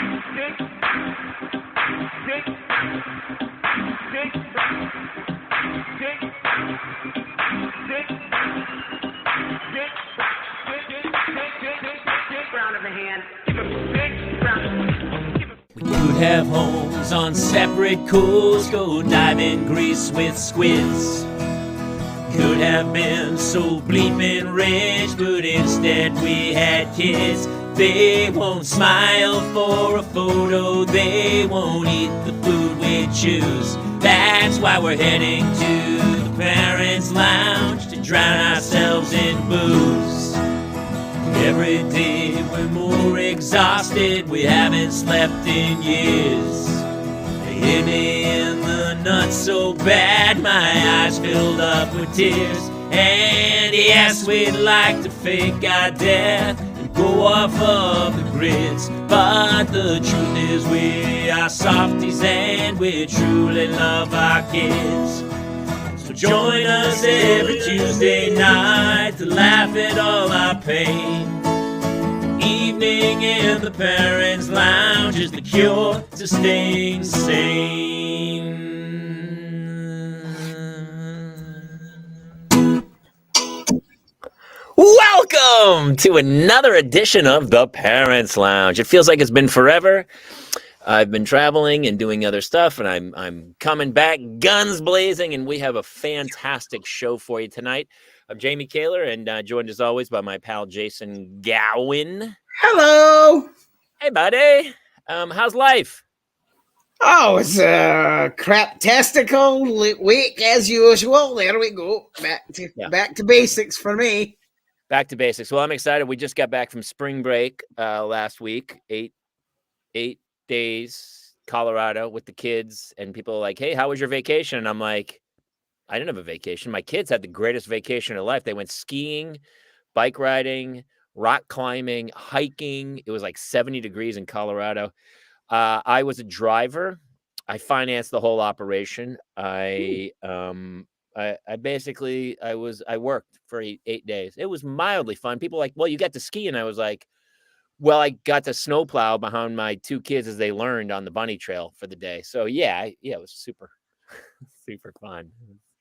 We could have homes on separate coasts, go dive in Greece with squids. Could have been so bleeping rich, but instead we had kids. They won't smile for a photo, they won't eat the food we choose. That's why we're heading to the Parents' Lounge to drown ourselves in booze. Every day we're more exhausted, we haven't slept in years. They hit me in the nuts so bad, my eyes filled up with tears. And yes, we'd like to fake our death and go off of the grids, but the truth is we are softies and we truly love our kids. So join us every Tuesday night to laugh at all our pain. Evening in the Parents' Lounge is the cure to staying sane. Welcome to another edition of the Parents' Lounge. It feels like it's been forever. I've been traveling and doing other stuff, and I'm coming back guns blazing, and we have a fantastic show for you tonight. I'm Jamie Kaler, and joined as always by my pal Jason Gowan. Hello. Hey, buddy. How's life? Oh, it's a crap-tastical week as usual. There we go. Back to basics for me. Back to basics. Well, I'm excited. We just got back from spring break last week. Eight days, Colorado with the kids, and people are like, hey, how was your vacation? And I'm like, I didn't have a vacation. My kids had the greatest vacation of life. They went skiing, bike riding, rock climbing, hiking. It was like 70 degrees in Colorado. I was a driver. I financed the whole operation. I worked for 8 days. It was mildly fun. People were like, well, you got to ski. And I was like, well, I got to snowplow behind my two kids as they learned on the bunny trail for the day. So yeah, it was super, super fun.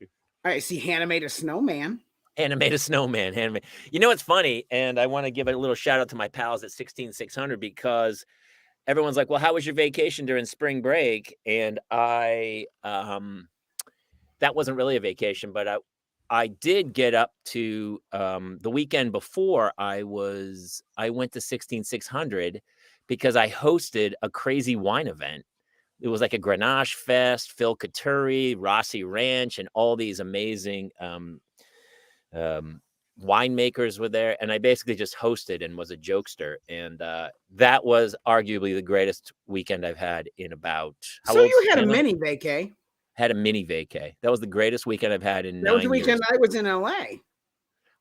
All right, see, Hannah made a snowman. Hannah made a snowman. You know what's funny? And I want to give a little shout out to my pals at 16600 because everyone's like, well, how was your vacation during spring break? And that wasn't really a vacation, but I did get up to the weekend before I went to 16600 because I hosted a crazy wine event. It was like a Grenache Fest, Phil Couturi, Rossi Ranch, and all these amazing winemakers were there. And I basically just hosted and was a jokester. And that was arguably the greatest weekend I've had in about... So you had a mini vacay? Had a mini vacay. That was the greatest weekend I've had in 9 years. That was the weekend I was in LA.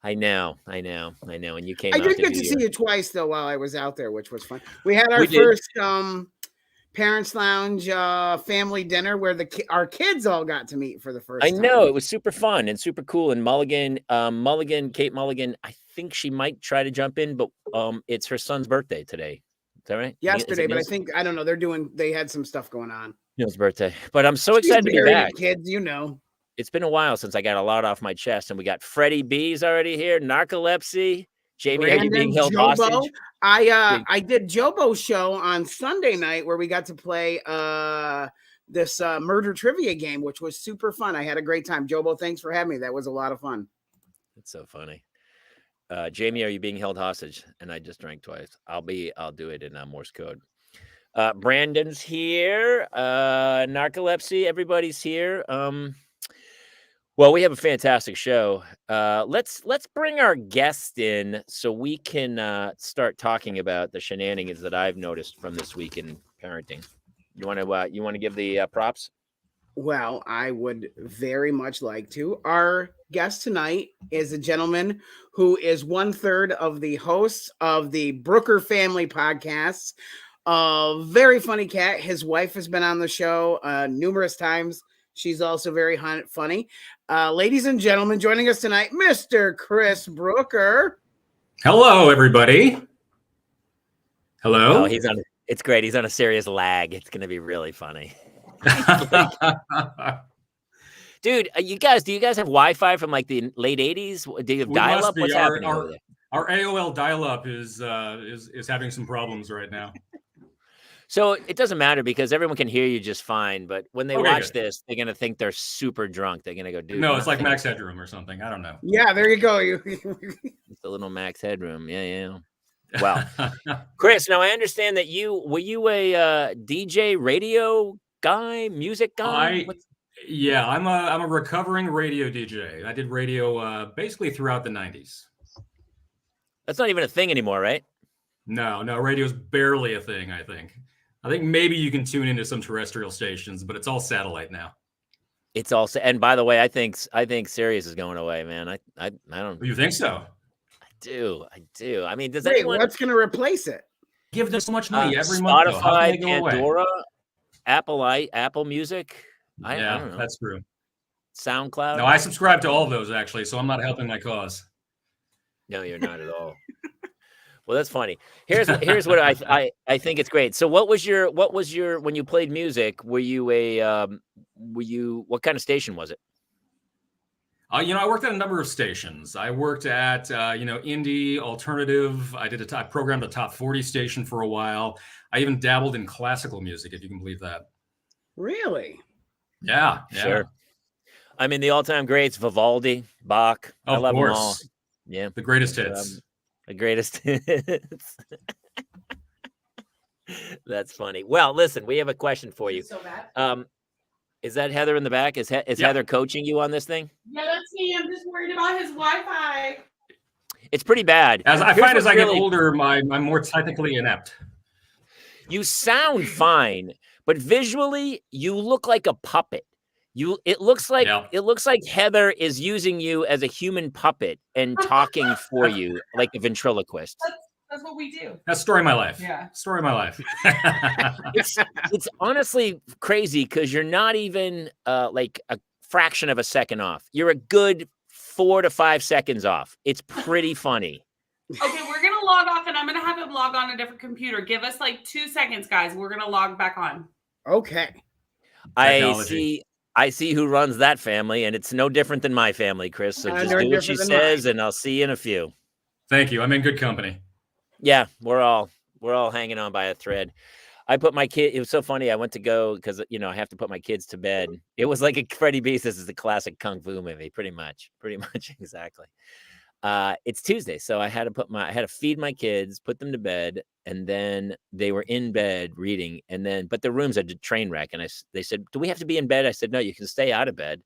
I know. And you came I out did get to see you twice, though, while I was out there, which was fun. We had our first Parents' Lounge family dinner where our kids all got to meet for the first time. I know. It was super fun and super cool. And Kate Mulligan, I think she might try to jump in, but it's her son's birthday today. Is that right? Yesterday, but I don't know. They had some stuff going on. Neil's birthday. But I'm so excited to be back. Kids, you know. It's been a while since I got a lot off my chest. And we got Freddie B's already here, narcolepsy. Jamie, Brandon, are you being held Jobo. hostage? I did Jobo's show on Sunday night where we got to play this murder trivia game, which was super fun. I had a great time. Jobo, thanks for having me. That was a lot of fun. It's so funny. Jamie, are you being held hostage? And I just drank twice. I'll do it in Morse code. Brandon's here. Narcolepsy. Everybody's here. Well, we have a fantastic show. Let's bring our guest in so we can start talking about the shenanigans that I've noticed from this week in parenting. You want to give the props? Well, I would very much like to. Our guest tonight is a gentleman who is 1/3 of the hosts of the Brooker Family Podcasts. Very funny cat. His wife has been on the show numerous times. She's also very funny. Ladies and gentlemen, joining us tonight, Mr. Chris Brooker. Hello, everybody. Hello. Oh, It's great. He's on a serious lag. It's going to be really funny. Dude, do you guys have Wi-Fi from like the late 80s? Do you have dial-up? What's happening over there? Our AOL dial-up is having some problems right now. So it doesn't matter because everyone can hear you just fine. But when they watch this, they're going to think they're super drunk. They're going to go, dude. No, it's like Max Headroom or something. I don't know. Yeah, there you go. It's a little Max Headroom. Yeah. Well, Chris, now I understand that were you a DJ radio guy, music guy? I'm a recovering radio DJ. I did radio basically throughout the 90s. That's not even a thing anymore, right? No, radio's barely a thing, I think. I think maybe you can tune into some terrestrial stations, but it's all satellite now. It's all, and by the way, I think Sirius is going away, man. I don't. You think so? I do. I mean, does anyone? What's going to replace it? Give them so much money every month. Spotify, Pandora, Apple Music. I don't know. That's true. SoundCloud. No, I subscribe to all of those actually, so I'm not helping my cause. No, you're not at all. Well, that's funny. Here's what I think it's great. So what was your when you played music, what kind of station was it? I worked at a number of stations. I worked at indie, alternative. I programmed a top 40 station for a while. I even dabbled in classical music, if you can believe that. Really? Yeah. Sure. I mean, the all-time greats, Vivaldi, Bach. I love them all. Yeah. The greatest hits. The greatest hits. That's funny. Well, listen, we have a question for you. So bad. Is that Heather in the back? Is Heather coaching you on this thing? Yeah, that's me. I'm just worried about his Wi-Fi. It's pretty bad. As I get older, I'm more technically inept. You sound fine, but visually, you look like a puppet. It looks like Heather is using you as a human puppet and talking for you like a ventriloquist. That's what we do. That's story of my life. Yeah. Story of my life. It's honestly crazy because you're not even like a fraction of a second off. You're a good 4 to 5 seconds off. It's pretty funny. Okay, we're going to log off and I'm going to have him log on a different computer. Give us like 2 seconds, guys. We're going to log back on. Okay. I see who runs that family, and it's no different than my family, Chris. So just do what she says, and I'll see you in a few. Thank you. I'm in good company. Yeah, we're all hanging on by a thread. I put my kid. It was so funny. I went to go because I have to put my kids to bed. It was like a Freddie Beast. This is a classic kung fu movie, pretty much exactly. It's Tuesday, so I had to feed my kids, put them to bed, and then they were in bed reading. But the room's a train wreck, and they said, "Do we have to be in bed?" I said, "No, you can stay out of bed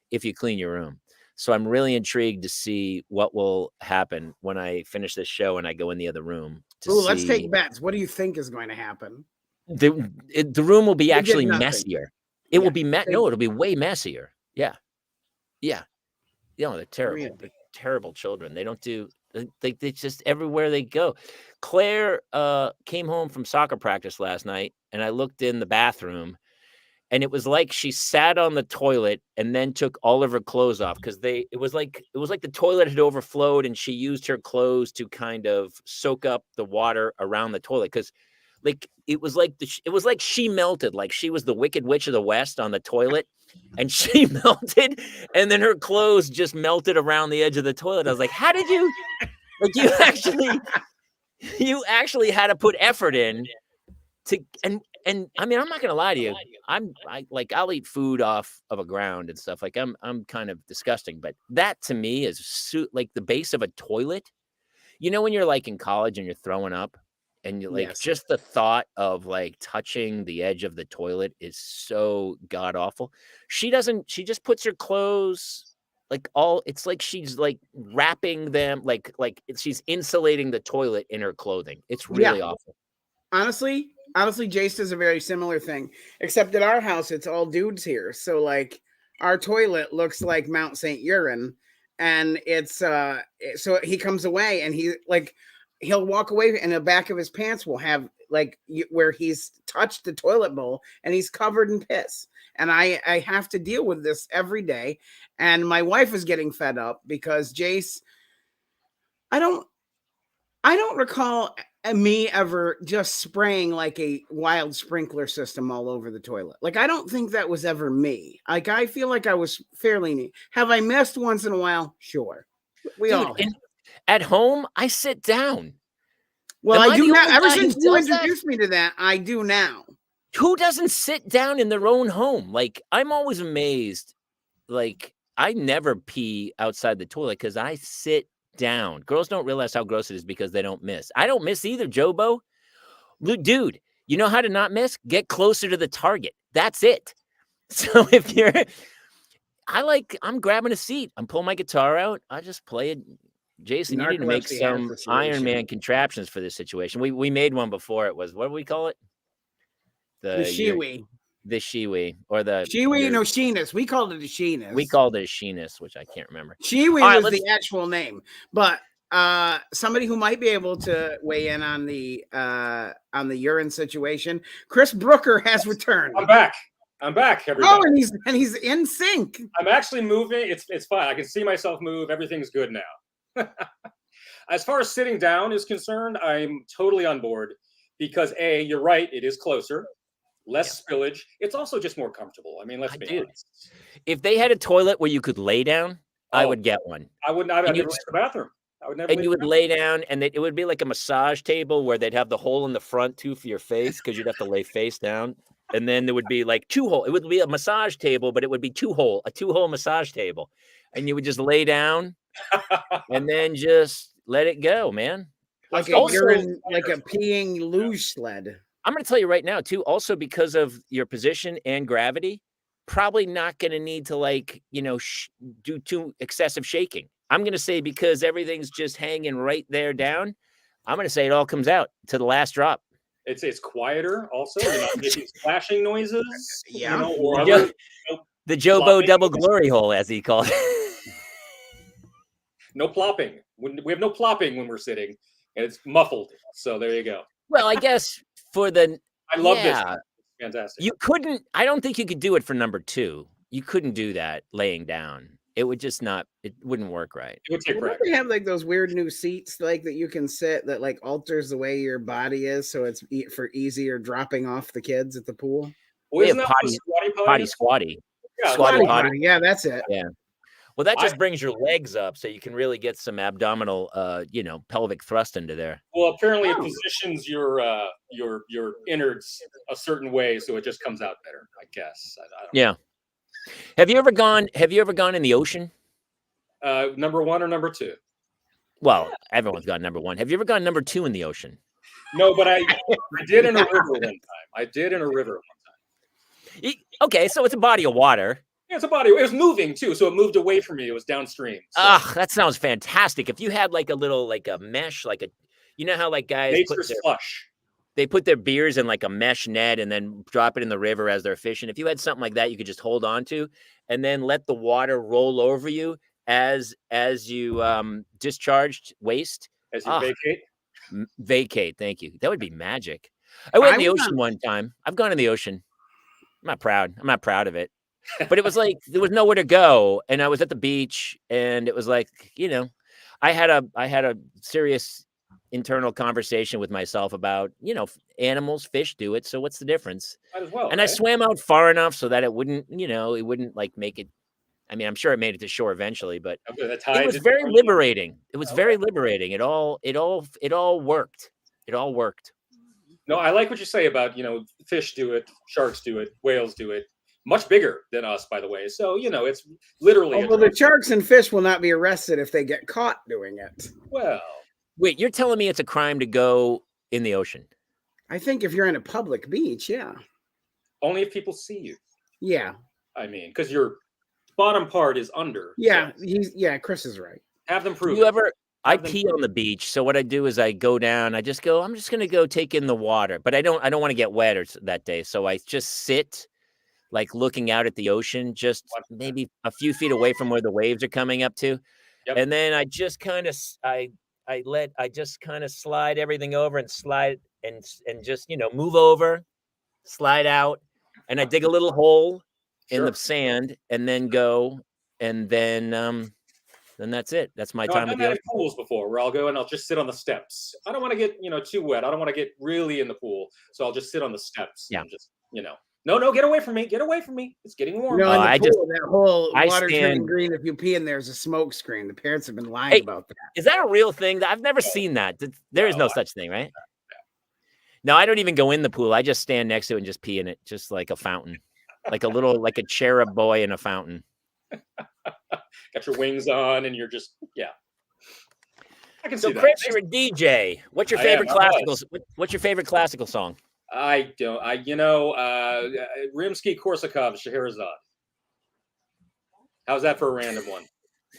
if you clean your room." So I'm really intrigued to see what will happen when I finish this show and I go in the other room. Let's take bets. What do you think is going to happen? The room will be actually messier. It will be it'll be way messier. Yeah. They're terrible. Really? They're terrible children. They don't do. They just everywhere they go. Claire came home from soccer practice last night, and I looked in the bathroom. And it was like she sat on the toilet and then took all of her clothes off because it was like the toilet had overflowed and she used her clothes to kind of soak up the water around the toilet because it was like she melted, like she was the Wicked Witch of the West on the toilet, and she melted, and then her clothes just melted around the edge of the toilet. I was like, how did you you actually had to put effort in to and I mean, I'm not gonna lie to you. I'll eat food off of a ground and stuff. Like I'm kind of disgusting, but that to me is like the base of a toilet. You know, when you're like in college and you're throwing up and you're like, just the thought of like touching the edge of the toilet is so god awful. She just puts her clothes it's like she's like wrapping them like she's insulating the toilet in her clothing. It's really awful. Honestly, Jace does a very similar thing, except at our house, it's all dudes here. So like our toilet looks like Mount St. Urine, and it's so he comes away and he'll walk away and the back of his pants will have where he's touched the toilet bowl and he's covered in piss. And I have to deal with this every day. And my wife is getting fed up because Jace, I don't recall me ever just spraying like a wild sprinkler system all over the toilet. Like, I don't think that was ever me. Like, I feel like I was fairly neat. Have I missed once in a while? Sure. We all have. At home, I sit down. Well, Am I I do the now. only Ever guy who since you does that? introduced me to that, I do now. Who doesn't sit down in their own home? Like, I'm always amazed. Like, I never pee outside the toilet because I sit down. Girls don't realize how gross it is because they don't miss. I don't miss either, Jobo. Dude, you know how to not miss? Get closer to the target. That's it. So if you're, I'm grabbing a seat. I'm pulling my guitar out. I just play it. Jason, you need to make Narcolepsy has some the Iron solution. Man contraptions for this situation. We made one before. It was, what do we call it? The shiwi. The shiwi or the Shiwi, no, sheenus. We called it a sheenus. We called it a sheenus, which I can't remember. Shiwi All right, was the actual name, but somebody who might be able to weigh in on the urine situation. Chris Brooker has returned. I'm back, everybody. Oh, and he's in sync. I'm actually moving. It's fine. I can see myself move. Everything's good now. As far as sitting down is concerned, I'm totally on board because A, you're right, it is closer, less spillage. It's also just more comfortable. I mean, let's be honest. If they had a toilet where you could lay down, I would get one. I would not. I'd never leave the bathroom. I would never. And you would lay down, and it would be like a massage table where they'd have the hole in the front too for your face because you'd have to lay face down. And then there would be like 2 hole. It would be a massage table, but it would be a 2-hole massage table, and you would just lay down, and then just let it go, man. Like a peeing luge sled. I'm going to tell you right now, too, also because of your position and gravity, probably not going to need to, do too excessive shaking. I'm going to say because everything's just hanging right there down, I'm going to say it all comes out to the last drop. It's quieter also. You're not making splashing noises. Yeah. The Jobo double glory hole, as he called it. No plopping. We have no plopping when we're sitting, and it's muffled. So there you go. Well, I guess I love this. It's fantastic. You couldn't. I don't think you could do it for number 2. You couldn't do that laying down. It would just not. It wouldn't work right. It would take They have like those weird new seats like that you can sit that like alters the way your body is, so it's for easier dropping off the kids at the pool. Well, isn't that potty squatty? Yeah, squatty potty. Yeah, that's it. Yeah. Well, that just brings your legs up, so you can really get some abdominal, pelvic thrust into there. Well, apparently it positions your innards a certain way, so it just comes out better. I guess. I don't know. Have you ever gone in the ocean? Number 1 or number 2? Well, everyone's gone number 1. Have you ever gone number 2 in the ocean? No, but I did in a river one time. Okay, so it's a body of water. Yeah, it's a body. It was moving too, so it moved away from me. It was downstream. So. That sounds fantastic. If you had like a mesh, how like guys they put their beers in like a mesh net and then drop it in the river as they're fishing. If you had something like that, you could just hold on to and then let the water roll over you as you discharged waste. As you vacate. Vacate. Thank you. That would be magic. I went in the ocean one time. I've gone in the ocean. I'm not proud of it. But it was like there was nowhere to go, and I was at the beach, and it was like, I had a serious internal conversation with myself about, animals, fish do it, so what's the difference? Might as well. And I swam out far enough so that it wouldn't like make it. I mean, I'm sure it made it to shore eventually, but it was very liberating. It was very liberating. It all worked. It all worked. No, I like what you say about, fish do it, sharks do it, whales do it. Much bigger than us, by the way. So, it's literally. Well, the sharks and fish will not be arrested if they get caught doing it. Well. Wait, you're telling me it's a crime to go in the ocean? I think if you're in a public beach, yeah. Only if people see you. Yeah. I mean, because your bottom part is under. Yeah, Chris is right. Have them prove I pee on the beach, so what I do is I go down. I'm just going to go take in the water, but I don't want to get wet that day, so I just sit. Like looking out at the ocean, just maybe a few feet away from where the waves are coming up to. Yep. And then I just kind of, I just kind of slide everything over and slide and just, move over, slide out. And I dig a little hole in the sand and then go. And then then that's it. That's my No, time I've with done that the in pools before, where I'll go and I'll just sit on the steps. I don't want to get too wet. I don't want to get really in the pool, so I'll just sit on the steps. Yeah. And just no, get away from me, get away from me. It's getting warm. In the I pool, just- that whole I water turning stand- green. If you pee in there, is a smoke screen. The parents have been lying Hey, about that. Is that a real thing? I've never seen that. There is no such thing, right? No, I don't even go in the pool. I just stand next to it and just pee in it, just like a fountain, like a cherub boy in a fountain. Got your wings on, and you're just I can see So, that. Chris, you're a DJ. What's your I favorite am. I classical? was. What's your favorite classical song? I don't. Rimsky-Korsakov, Scheherazade. How's that for a random one?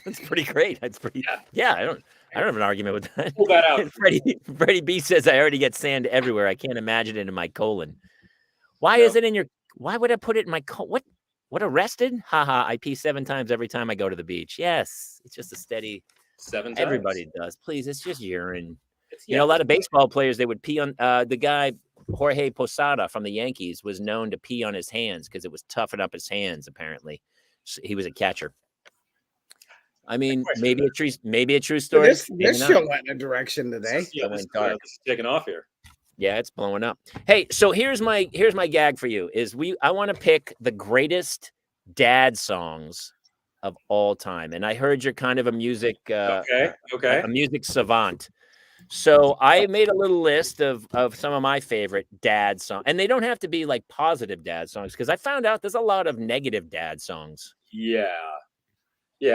That's pretty great. That's pretty. Yeah, I don't have an argument with that. Pull that out. And Freddie B says I already get sand everywhere. I can't imagine it in my colon. Why is it in your? Why would I put it in my colon? What arrested? Haha! I pee 7 times every time I go to the beach. Yes, it's just a steady. 7 times. Everybody does. Please, it's just urine. A lot of baseball players, they would pee on the guy. Jorge Posada from the Yankees was known to pee on his hands because it was toughen up his hands. Apparently, he was a catcher. I mean, maybe a true story. This show went in a direction today. This is taking off here. Yeah, it's blowing up. Hey, so here's my gag for you. I want to pick the greatest dad songs of all time, and I heard you're kind of a music Okay. a music savant. So I made a little list of some of my favorite dad songs, and they don't have to be like positive dad songs because I found out there's a lot of negative dad songs. Yeah,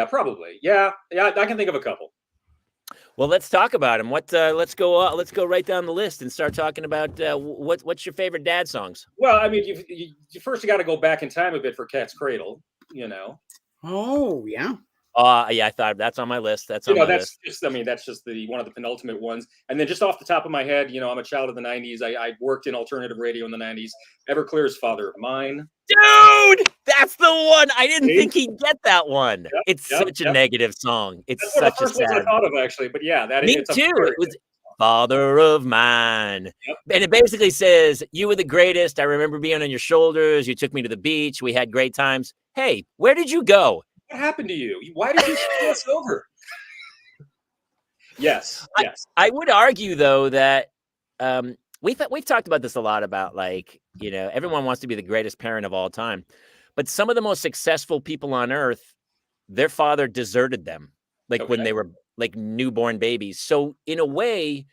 probably. Yeah, I can think of a couple. Well, let's talk about them. Let's go right down the list and start talking about what's your favorite dad songs. Well, I mean, you first got to go back in time a bit for Cat's Cradle. Oh yeah. Yeah, I thought that's on my list. That's on my list. That's just one of the penultimate ones. And then just off the top of my head, I'm a child of the 90s. I worked in alternative radio in the 90s. Everclear's Father of Mine. Dude, that's the one. I didn't think he'd get that one. Yep, It's such a negative song. It's That's one of such the a first ones sad. I thought of, actually. But yeah, Me it's too. It was Father of Mine. Yep. And it basically says, you were the greatest. I remember being on your shoulders. You took me to the beach. We had great times. Hey, where did you go? What happened to you? Why did you screw us over? Yes. I would argue, though, that we've talked about this a lot about, like, everyone wants to be the greatest parent of all time. But some of the most successful people on earth, their father deserted them, when they were like newborn babies. So in a way,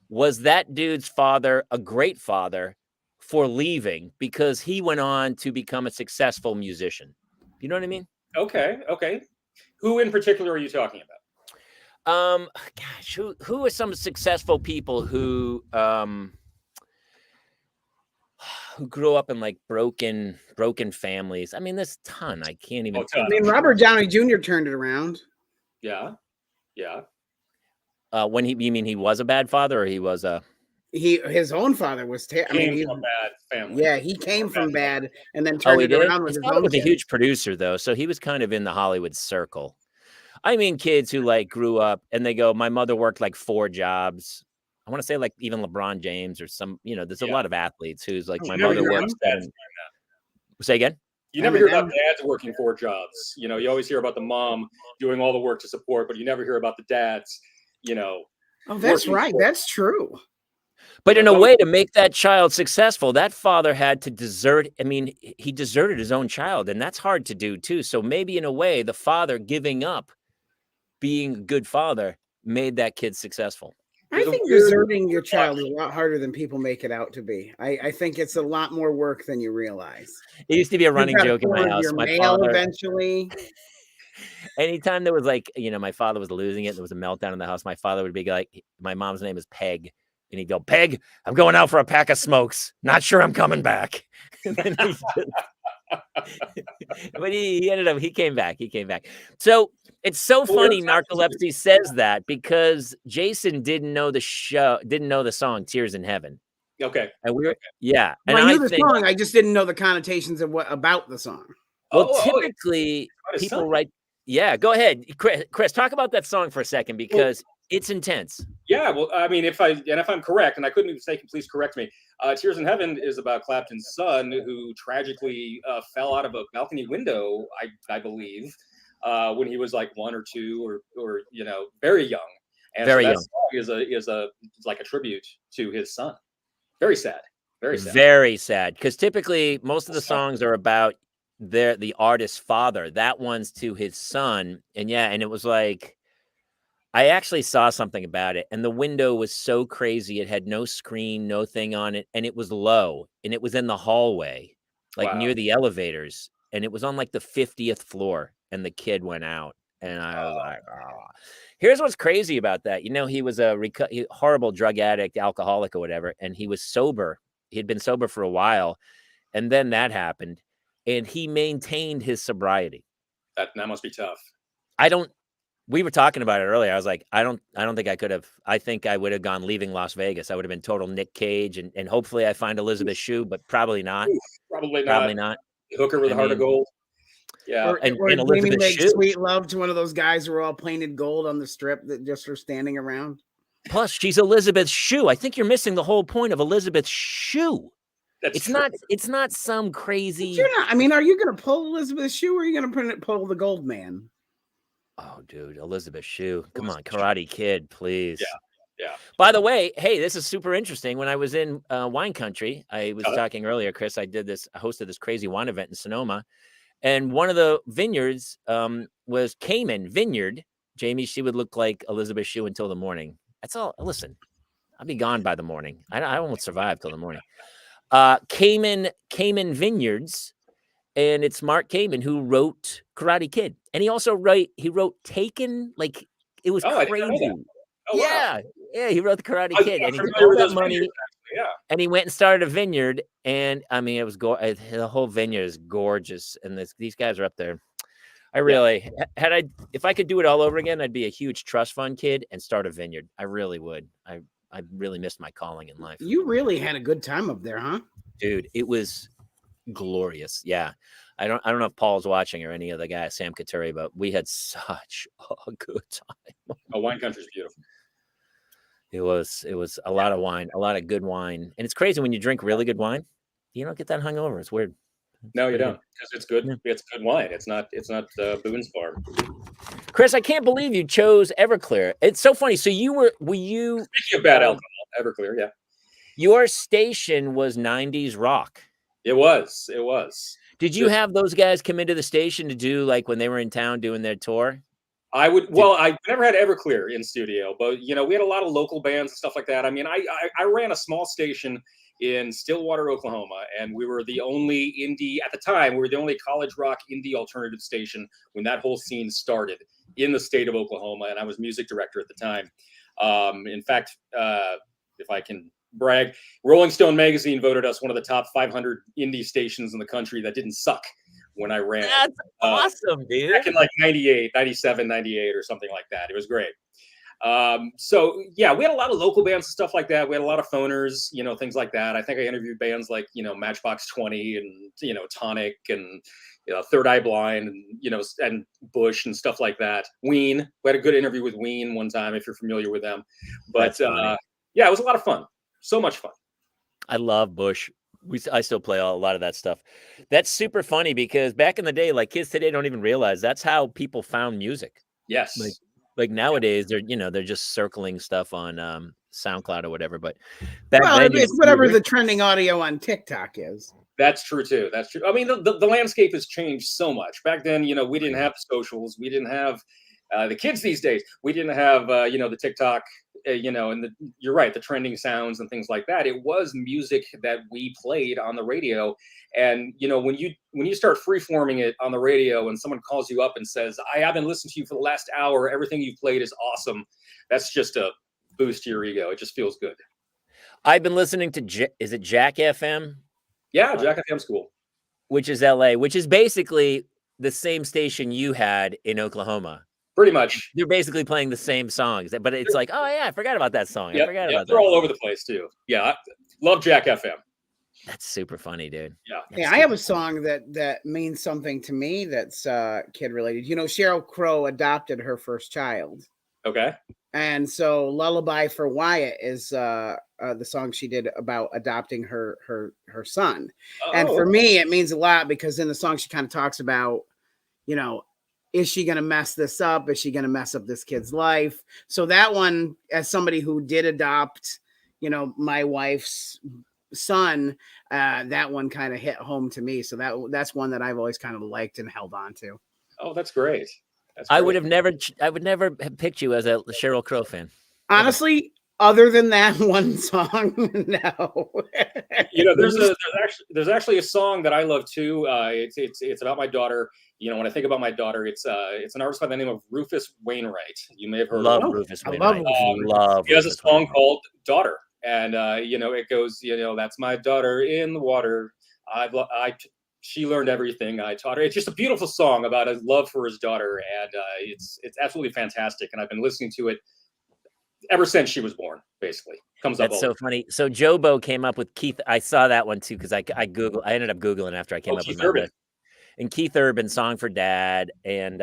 was that dude's father a great father for leaving because he went on to become a successful musician? You know what I mean? Okay. Who in particular are you talking about? Gosh, who are some successful people who grew up in like broken families? I mean, there's a ton. I can't even. I mean, Robert Downey Jr. turned it around. Yeah. You mean he was a bad father, or he was a? His own father was From a bad family. Yeah, he came from bad and then turned it around with his his father own. was a huge producer, though, so he was kind of in the Hollywood circle. I mean, kids who like grew up and they go, my mother worked like 4 jobs. I want to say like even LeBron James or some, there's a lot of athletes who's like, my mother worked. Say again? You never hear about dads working 4 jobs. You always hear about the mom doing all the work to support, but you never hear about the dads, Oh, that's right. That's true. But in a way, to make that child successful, that father had to desert. I mean, he deserted his own child, and that's hard to do too. So maybe in a way, the father giving up being a good father made that kid successful. I think deserting your child is a lot harder than people make it out to be. I think it's a lot more work than you realize. It used to be a running joke in my house. Your My mail father, eventually. anytime there was like, my father was losing it, there was a meltdown in the house, my father would be like, my mom's name is Peg. And he'd go, Peg, I'm going out for a pack of smokes. Not sure I'm coming back. But he came back. So it's so funny Narcolepsy says that because Jason didn't know the song Tears in Heaven. Okay. And Well, I knew the song. I just didn't know the connotations of what about the song. Well, typically people write. Yeah, go ahead. Chris, talk about that song for a second because it's intense. Yeah, well, I mean, if I'm correct, and I couldn't be mistaken, please correct me. Tears in Heaven is about Clapton's son who tragically fell out of a balcony window, I believe. when he was like 1 or 2 or very young. And Very so that young. song is like a tribute to his son. Very sad. Very sad. Very sad, because typically most of the songs are about the artist's father. That one's to his son, and it was like, I actually saw something about it, and the window was so crazy. It had no screen, no thing on it, and it was low, and it was in the hallway, like Wow. near the elevators, and it was on like the 50th floor, and the kid went out, and I was like, oh. Here's what's crazy about that. He was a horrible drug addict, alcoholic or whatever, and he was sober. He had been sober for a while, and then that happened, and he maintained his sobriety. That must be tough. We were talking about it earlier. I was like, I don't think I could have. I think I would have gone Leaving Las Vegas. I would have been total Nick Cage, and hopefully I find Elizabeth Shue, but probably not. Probably not. Hooker with a heart of gold. Yeah. Or Elizabeth Jamie makes Shue. sweet love to one of those guys who are all painted gold on the strip that just are standing around. Plus, she's Elizabeth Shue. I think you're missing the whole point of Elizabeth Shue. It's true. It's not some crazy. But you're not. I mean, are you going to pull Elizabeth Shue, or are you going to pull the gold man? Oh, dude, Elizabeth Shue. Come on, Karate Kid, please. Yeah. By the way, hey, this is super interesting. When I was in wine country, I was talking earlier, Chris, I hosted this crazy wine event in Sonoma. And one of the vineyards was Cayman Vineyard. Jamie, she would look like Elizabeth Shue until the morning. That's all. Listen, I'll be gone by the morning. I won't survive till the morning. Cayman Vineyards. And it's Mark Kamen who wrote Karate Kid. And he also wrote Taken. Like, it was crazy. Oh, wow. Yeah, he wrote the Karate Kid. And he took familiar all with that those money. vineyards, actually, And he went and started a vineyard. And I mean, it was the whole vineyard is gorgeous. And these guys are up there. I really if I could do it all over again, I'd be a huge trust fund kid and start a vineyard. I really would. I really missed my calling in life. You really had a good time up there, huh? Dude, it was glorious. Yeah. I don't know if Paul's watching or any of the guys, Sam Katuri, but we had such a good time. Wine country's beautiful. It was a lot of wine, a lot of good wine. And it's crazy when you drink really good wine, you don't get that hungover. It's weird. No, you don't, because it's good. Yeah. It's good wine. It's not Boone's Farm. Chris, I can't believe you chose Everclear. It's so funny. So were you speaking of bad alcohol, Everclear, yeah. Your station was 90s rock. It was. Did you have those guys come into the station to do, like, when they were in town doing their tour? I never had Everclear in studio, but we had a lot of local bands and stuff like that. I mean, I ran a small station in Stillwater, Oklahoma, and we were the only indie at the time. We were the only college rock indie alternative station when that whole scene started in the state of Oklahoma, and I was music director at the time. In fact, if I can brag, Rolling Stone magazine voted us one of the top 500 indie stations in the country that didn't suck when I ran. That's awesome, dude. Back in like 98, 97, 98 or something like that. It was great. So yeah, we had a lot of local bands and stuff like that. We had a lot of phoners, things like that. I think I interviewed bands like, Matchbox 20 and, Tonic and, Third Eye Blind and, and Bush and stuff like that. Ween. We had a good interview with Ween one time, if you're familiar with them. But yeah, it was a lot of fun. So much fun. I love Bush. I still play a lot of that stuff. That's super funny because back in the day, like, kids today don't even realize that's how people found music. Yes. Like nowadays they're just circling stuff on SoundCloud or whatever. But back then, it's whatever the trending audio on TikTok is. That's true too. That's true. I mean, the landscape has changed so much. Back then, we didn't have socials. We didn't have the kids these days. We didn't have the TikTok. And you're right, the trending sounds and things like that. It was music that we played on the radio. And, when you start freeforming it on the radio and someone calls you up and says, I haven't listened to you for the last hour, everything you've played is awesome. That's just a boost to your ego. It just feels good. I've been listening to, is it Jack FM? Yeah, Jack FM's cool. Which is LA, which is basically the same station you had in Oklahoma. Pretty much. They're basically playing the same songs, but it's like, oh yeah, I forgot about that song. I forgot about that. They're all over the place too. Yeah, I love Jack FM. That's super funny, dude. Yeah. I have a song that means something to me that's kid related. Sheryl Crow adopted her first child. Okay. And so Lullaby for Wyatt is the song she did about adopting her son. And for me, it means a lot because in the song she kind of talks about, is she going to mess this up? Is she going to mess up this kid's life? So that one, as somebody who did adopt, my wife's son, that one kind of hit home to me. So that's one that I've always kind of liked and held on to. Oh, that's great. I would never have picked you as a Sheryl Crow fan. Honestly, other than that one song, no. There's actually a song that I love too. It's about my daughter. When I think about my daughter, it's an artist by the name of Rufus Wainwright. You may have heard of him. Rufus Wainwright. He has a song called "Daughter," and it goes, that's my daughter in the water. She learned everything I taught her. It's just a beautiful song about his love for his daughter, and it's absolutely fantastic. And I've been listening to it ever since she was born. Basically, comes up. That's so funny. So Jobo came up with Keith. I saw that one too because I ended up Googling after I came up with my list. And Keith Urban, Song for Dad, and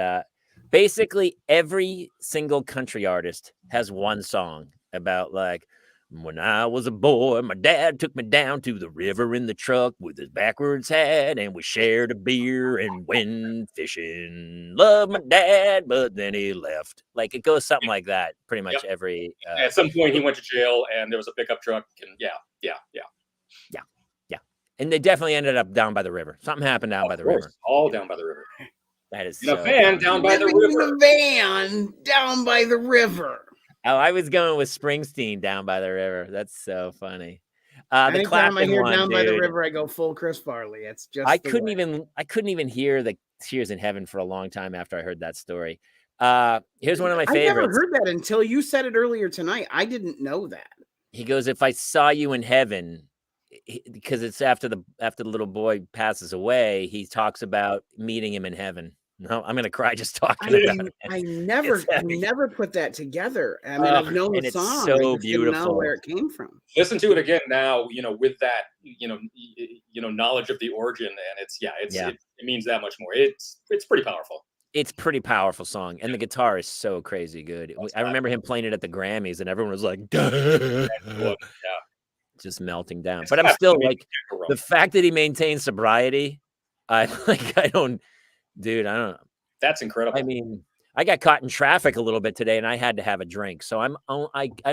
basically every single country artist has one song about like, when I was a boy, my dad took me down to the river in the truck with his backwards hat, and we shared a beer and went fishing. Loved my dad, but then he left. Like it goes something like that. Pretty much every. At some point, he went to jail, and there was a pickup truck, and yeah. And they definitely ended up down by the river. Something happened down by the river. All down by the river. That is in a van down by the river. In a van down by the river. Oh, I was going with Springsteen down by the river. That's so funny. The Anytime I hear one, down dude, by the river, I go full Chris Farley. It's just I couldn't even hear the Tears in Heaven for a long time after I heard that story. Here's one of my favorites. I never heard that until you said it earlier tonight. I didn't know that. He goes, "If I saw you in heaven," because it's after the little boy passes away. He talks about meeting him in heaven. No, I'm gonna cry just talking about it. I never put that together. I mean, I've known the song. It's so beautiful. Didn't know where it came from. Listen to it again now. With that, knowledge of the origin, and it means that much more. It's pretty powerful. It's pretty powerful song, and the guitar is so crazy good. I remember him playing it at the Grammys, and everyone was like, "Duh." Just melting down. But I'm still like, the fact that he maintains sobriety, I don't. That's incredible. I mean, I got caught in traffic a little bit today, and I had to have a drink. So I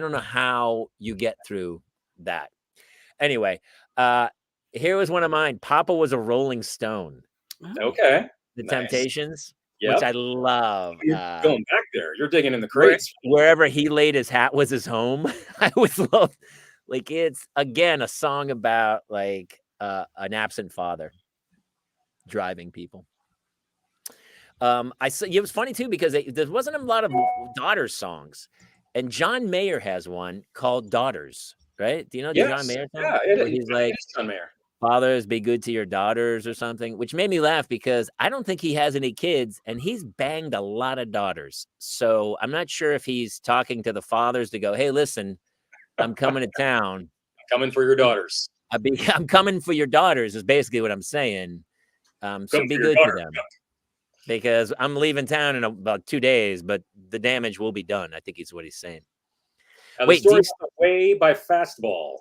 don't know how you get through that. Anyway, here was one of mine. Papa was a Rolling Stone. Okay. The Temptations, which I love. You're going back there. You're digging in the crates. Wherever he laid his hat was his home. I always loved. Like, it's again a song about like an absent father driving people. It was funny too because there wasn't a lot of daughters songs, and John Mayer has one called "Daughters." Right? Do you know the John Mayer song? Yeah, it is. He's like, John Mayer. "Fathers, be good to your daughters," or something, which made me laugh because I don't think he has any kids, and he's banged a lot of daughters. So I'm not sure if he's talking to the fathers to go, "Hey, listen, I'm coming to town. Coming for your daughters. I'm coming for your daughters," is basically what I'm saying. So be good to them. Because I'm leaving town in about 2 days, but the damage will be done. I think is what he's saying. The story Away by Fastball.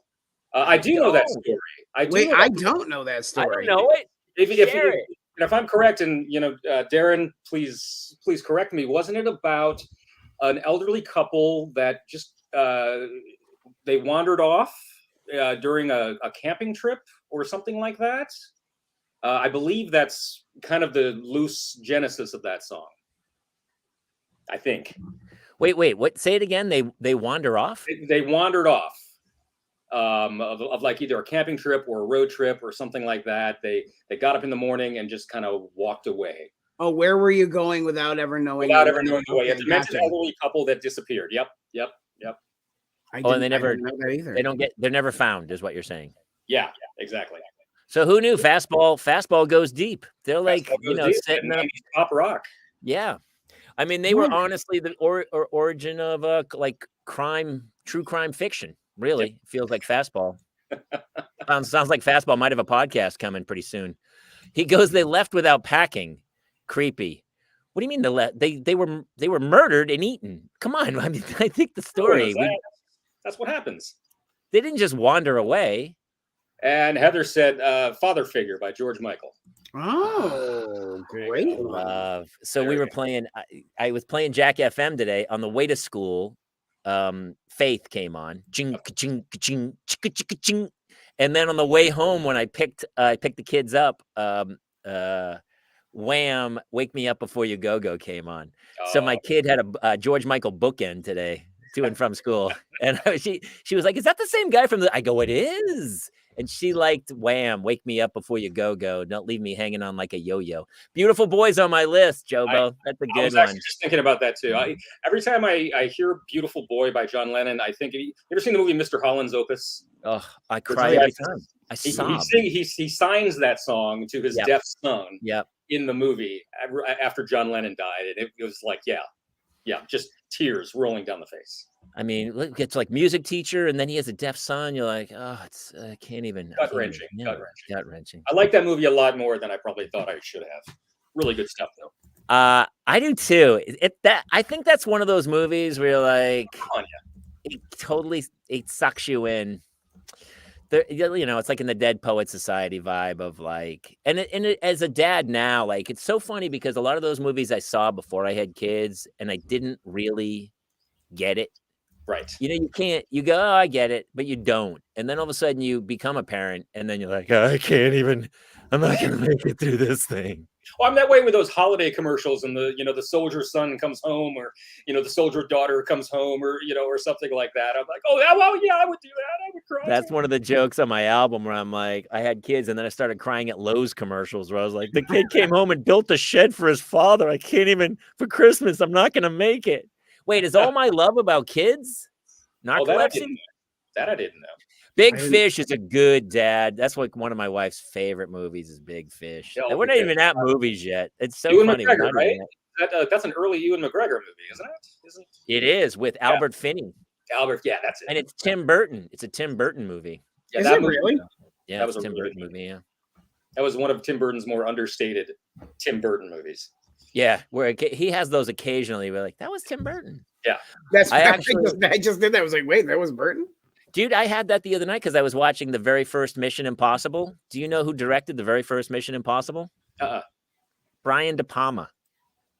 I do know that story. I don't know that story. I don't know it. If I'm correct, and Darren, please correct me. Wasn't it about an elderly couple that just they wandered off during a camping trip or something like that? I believe that's kind of the loose genesis of that song. I think. Wait, what? Say it again. They wander off? They wandered off of like either a camping trip or a road trip or something like that. They got up in the morning and just kind of walked away. Oh, where were you going without ever knowing? Without ever knowing the way. It's meant an elderly couple that disappeared. Yep. And they never know that either. They're never found, is what you're saying. Yeah, exactly. So who knew fastball goes deep? They're like, setting up pop rock. Yeah. I mean, they were honestly the origin of like true crime fiction. Really, It feels like Fastball. Sounds like Fastball might have a podcast coming pretty soon. He goes, "They left without packing." Creepy. What do you mean they were murdered and eaten? Come on, I mean, I think the story. That's what happens. They didn't just wander away. And Heather said Father Figure by George Michael. Oh, great one. Love. So There we you were go. playing. I was playing Jack FM today on the way to school. Faith came on. Ching, ching, ching, chicka, chicka, ching. And then on the way home, when I picked the kids up, Wham! Wake Me Up Before You Go came on. So my kid had a George Michael bookend today to and from school, and she was like, "Is that the same guy from the?" I go, "It is." And she liked Wham! Wake Me Up Before You Go. Don't leave me hanging on like a yo-yo. Beautiful Boys on my list, Jobo. That's a I good was one. actually just thinking about that too. Every time I hear "Beautiful Boy" by John Lennon, I think. You ever seen the movie Mr. Holland's Opus? Oh, I cry every time. I sob. He signs that song to his deaf son. Yep. In the movie after John Lennon died, and it was like, just tears rolling down the face. I mean, look, it's like music teacher, and then he has a deaf son. You're like, oh, it's I can't even. Gut wrenching. I like that movie a lot more than I probably thought I should have. Really good stuff, though. I do too. I think that's one of those movies where you're like, it sucks you in. It's like in the Dead Poet Society vibe of like, and as a dad now, like, it's so funny because a lot of those movies I saw before I had kids, and I didn't really get it. Right. You go, oh, I get it, but you don't. And then all of a sudden you become a parent, and then you're like, oh, I'm not going to make it through this thing. Well, I'm that way with those holiday commercials, and the soldier's son comes home, or the soldier daughter comes home, or or something like that. I'm like, oh, well, yeah, I would do that. I would cry. That's one of the jokes on my album where I'm like, I had kids, and then I started crying at Lowe's commercials where I was like, the kid came home and built a shed for his father. I can't even for Christmas. I'm not going to make it. Wait, is All My Love about kids? Narcolepsy? That I didn't know. Big Fish is a good dad. That's like one of my wife's favorite movies is Big Fish. We're not even at movies yet. It's so Ewan funny. McGregor, right? That's an early Ewan McGregor movie, isn't it? It is with Albert Finney. Albert, yeah, that's it. And it's Tim Burton. It's a Tim Burton movie. Yeah, is it really? Yeah, that was a Tim really Burton movie. Yeah, that was one of Tim Burton's more understated Tim Burton movies. Yeah, where he has those occasionally. We're like, that was Tim Burton. Yeah, I just did that. I was like, wait, that was Burton. Dude, I had that the other night because I was watching the very first Mission Impossible. Do you know who directed the very first Mission Impossible? Brian De Palma.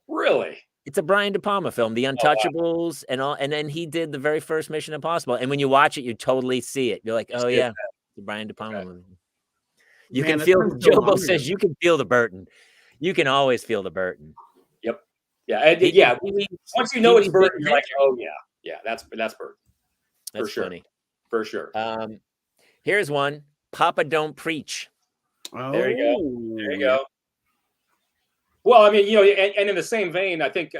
Really? It's a Brian De Palma film, The Untouchables, and all. And then he did the very first Mission Impossible. And when you watch it, you totally see it. You're like, oh yeah, the Brian De Palma movie. You can feel. Jobo says you can feel the Burton. You can always feel the Burton. Yep. Yeah. Once you know it's Burton, you're like, oh yeah, that's Burton. That's funny. For sure. Here's one. Papa Don't Preach. Oh, there you go. Well, I mean, and in the same vein, I think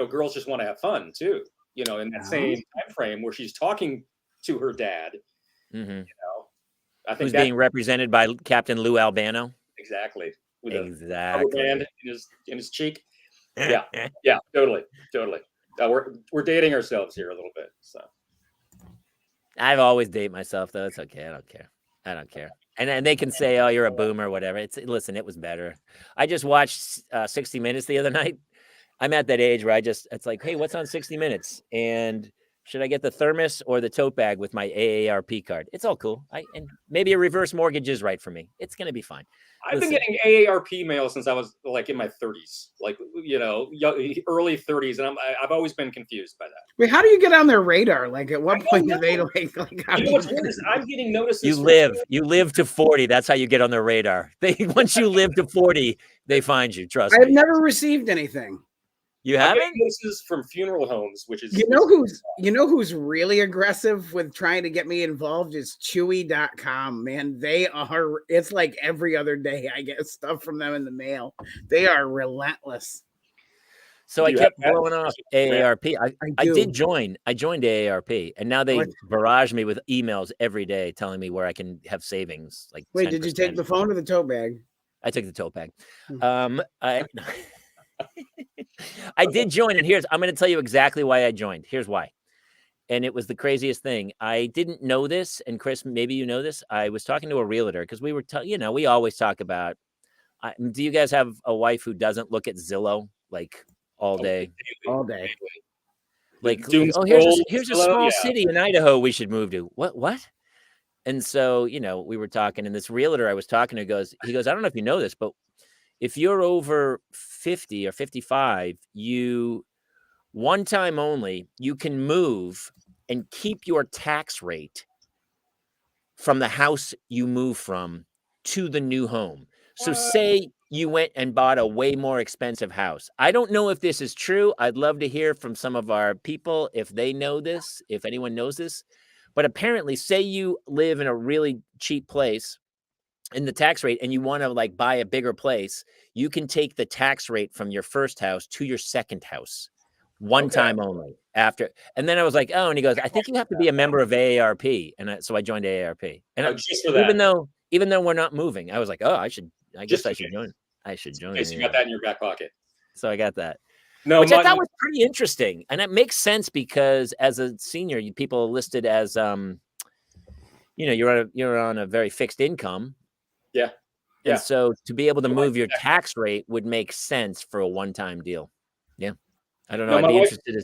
girls just want to have fun too. In that same time frame where she's talking to her dad. Mm-hmm. I think who's being represented by Captain Lou Albano. Exactly. With exactly. A band in his cheek. Yeah. Yeah. Totally. We're dating ourselves here a little bit. So. I've always dated myself though. It's okay. I don't care. And they can say, "Oh, you're a boomer," or whatever. Listen, it was better. I just watched 60 Minutes the other night. I'm at that age where it's like, hey, what's on 60 Minutes? And should I get the thermos or the tote bag with my AARP card? It's all cool. And maybe a reverse mortgage is right for me. It's gonna be fine. I've been getting AARP mail since I was like in my 30s, like early 30s, and I've always been confused by that. Wait, how do you get on their radar? Like, at what point do they like? What's weird is I'm getting notices. You live to 40. That's how you get on their radar. Once you live to 40, they find you. Trust me. I've never received anything. You haven't? Notices from funeral homes, which is who's really aggressive with trying to get me involved is Chewy.com. Man, it's like every other day I get stuff from them in the mail. They are relentless. So I kept blowing off AARP. I did join. I joined AARP, and now they barrage me with emails every day telling me where I can have savings. Like, wait, 10%. Did you take the phone or the tote bag? I took the tote bag. I did join, and I'm going to tell you exactly why I joined. Here's why. And it was the craziest thing. I didn't know this, and Chris, maybe you know this. I was talking to a realtor because we were, we always talk about. Do you guys have a wife who doesn't look at Zillow like all day? All day. Like, here's a small city in Idaho we should move to. What? And so, we were talking, and this realtor I was talking to he goes, I don't know if you know this, but if you're over 50 or 55, one time only, you can move and keep your tax rate from the house you move from to the new home. So say you went and bought a way more expensive house. I don't know if this is true. I'd love to hear from some of our people if they know this, if anyone knows this. But apparently, say you live in a really cheap place in the tax rate and you want to like buy a bigger place, you can take the tax rate from your first house to your second house one time only after. And then I was like, oh, and he goes, I think you have to be a member of AARP. And so I joined AARP. And just for that. even though we're not moving, I was like, oh, I guess I should join. I should join. In case you got that in your back pocket. So I got that. No, which I thought was pretty interesting. And it makes sense because as a senior, people are listed as, you're on a very fixed income. Yeah. And so to be able to move your tax rate would make sense for a one-time deal. Yeah. I don't know. I'd be interested.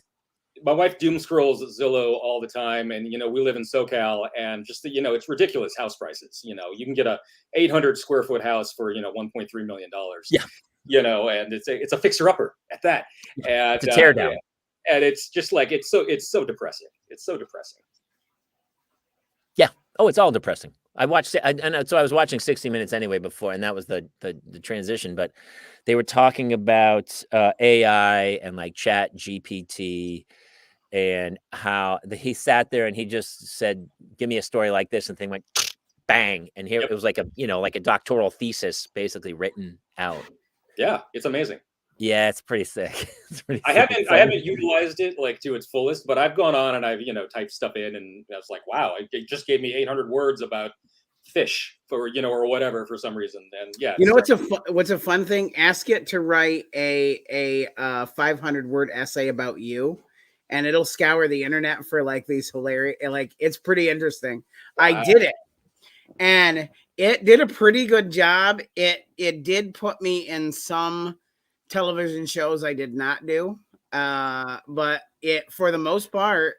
My wife doom scrolls Zillow all the time. And, we live in SoCal and just, it's ridiculous house prices. You can get a 800 square foot house for, $1.3 million. Yeah. And it's a fixer upper at that. And it's a tear down. And it's just like, it's so depressing. It's so depressing. Yeah. Oh, it's all depressing. I watched it. So I was watching 60 Minutes anyway before, and that was the transition. But they were talking about AI and like Chat GPT and how he sat there and he just said, "Give me a story like this," and thing went bang, and here it was like a doctoral thesis basically written out. Yeah, it's amazing. Yeah, it's pretty sick. I haven't utilized it like to its fullest, but I've gone on and I've typed stuff in, and I was like, wow, it just gave me 800 words about fish for or whatever for some reason. And yeah, what's a fun thing? Ask it to write a 500-word essay about you, and it'll scour the internet for like these hilarious, like it's pretty interesting. Wow. I did it, and it did a pretty good job. It did put me in some television shows I did not do, but it for the most part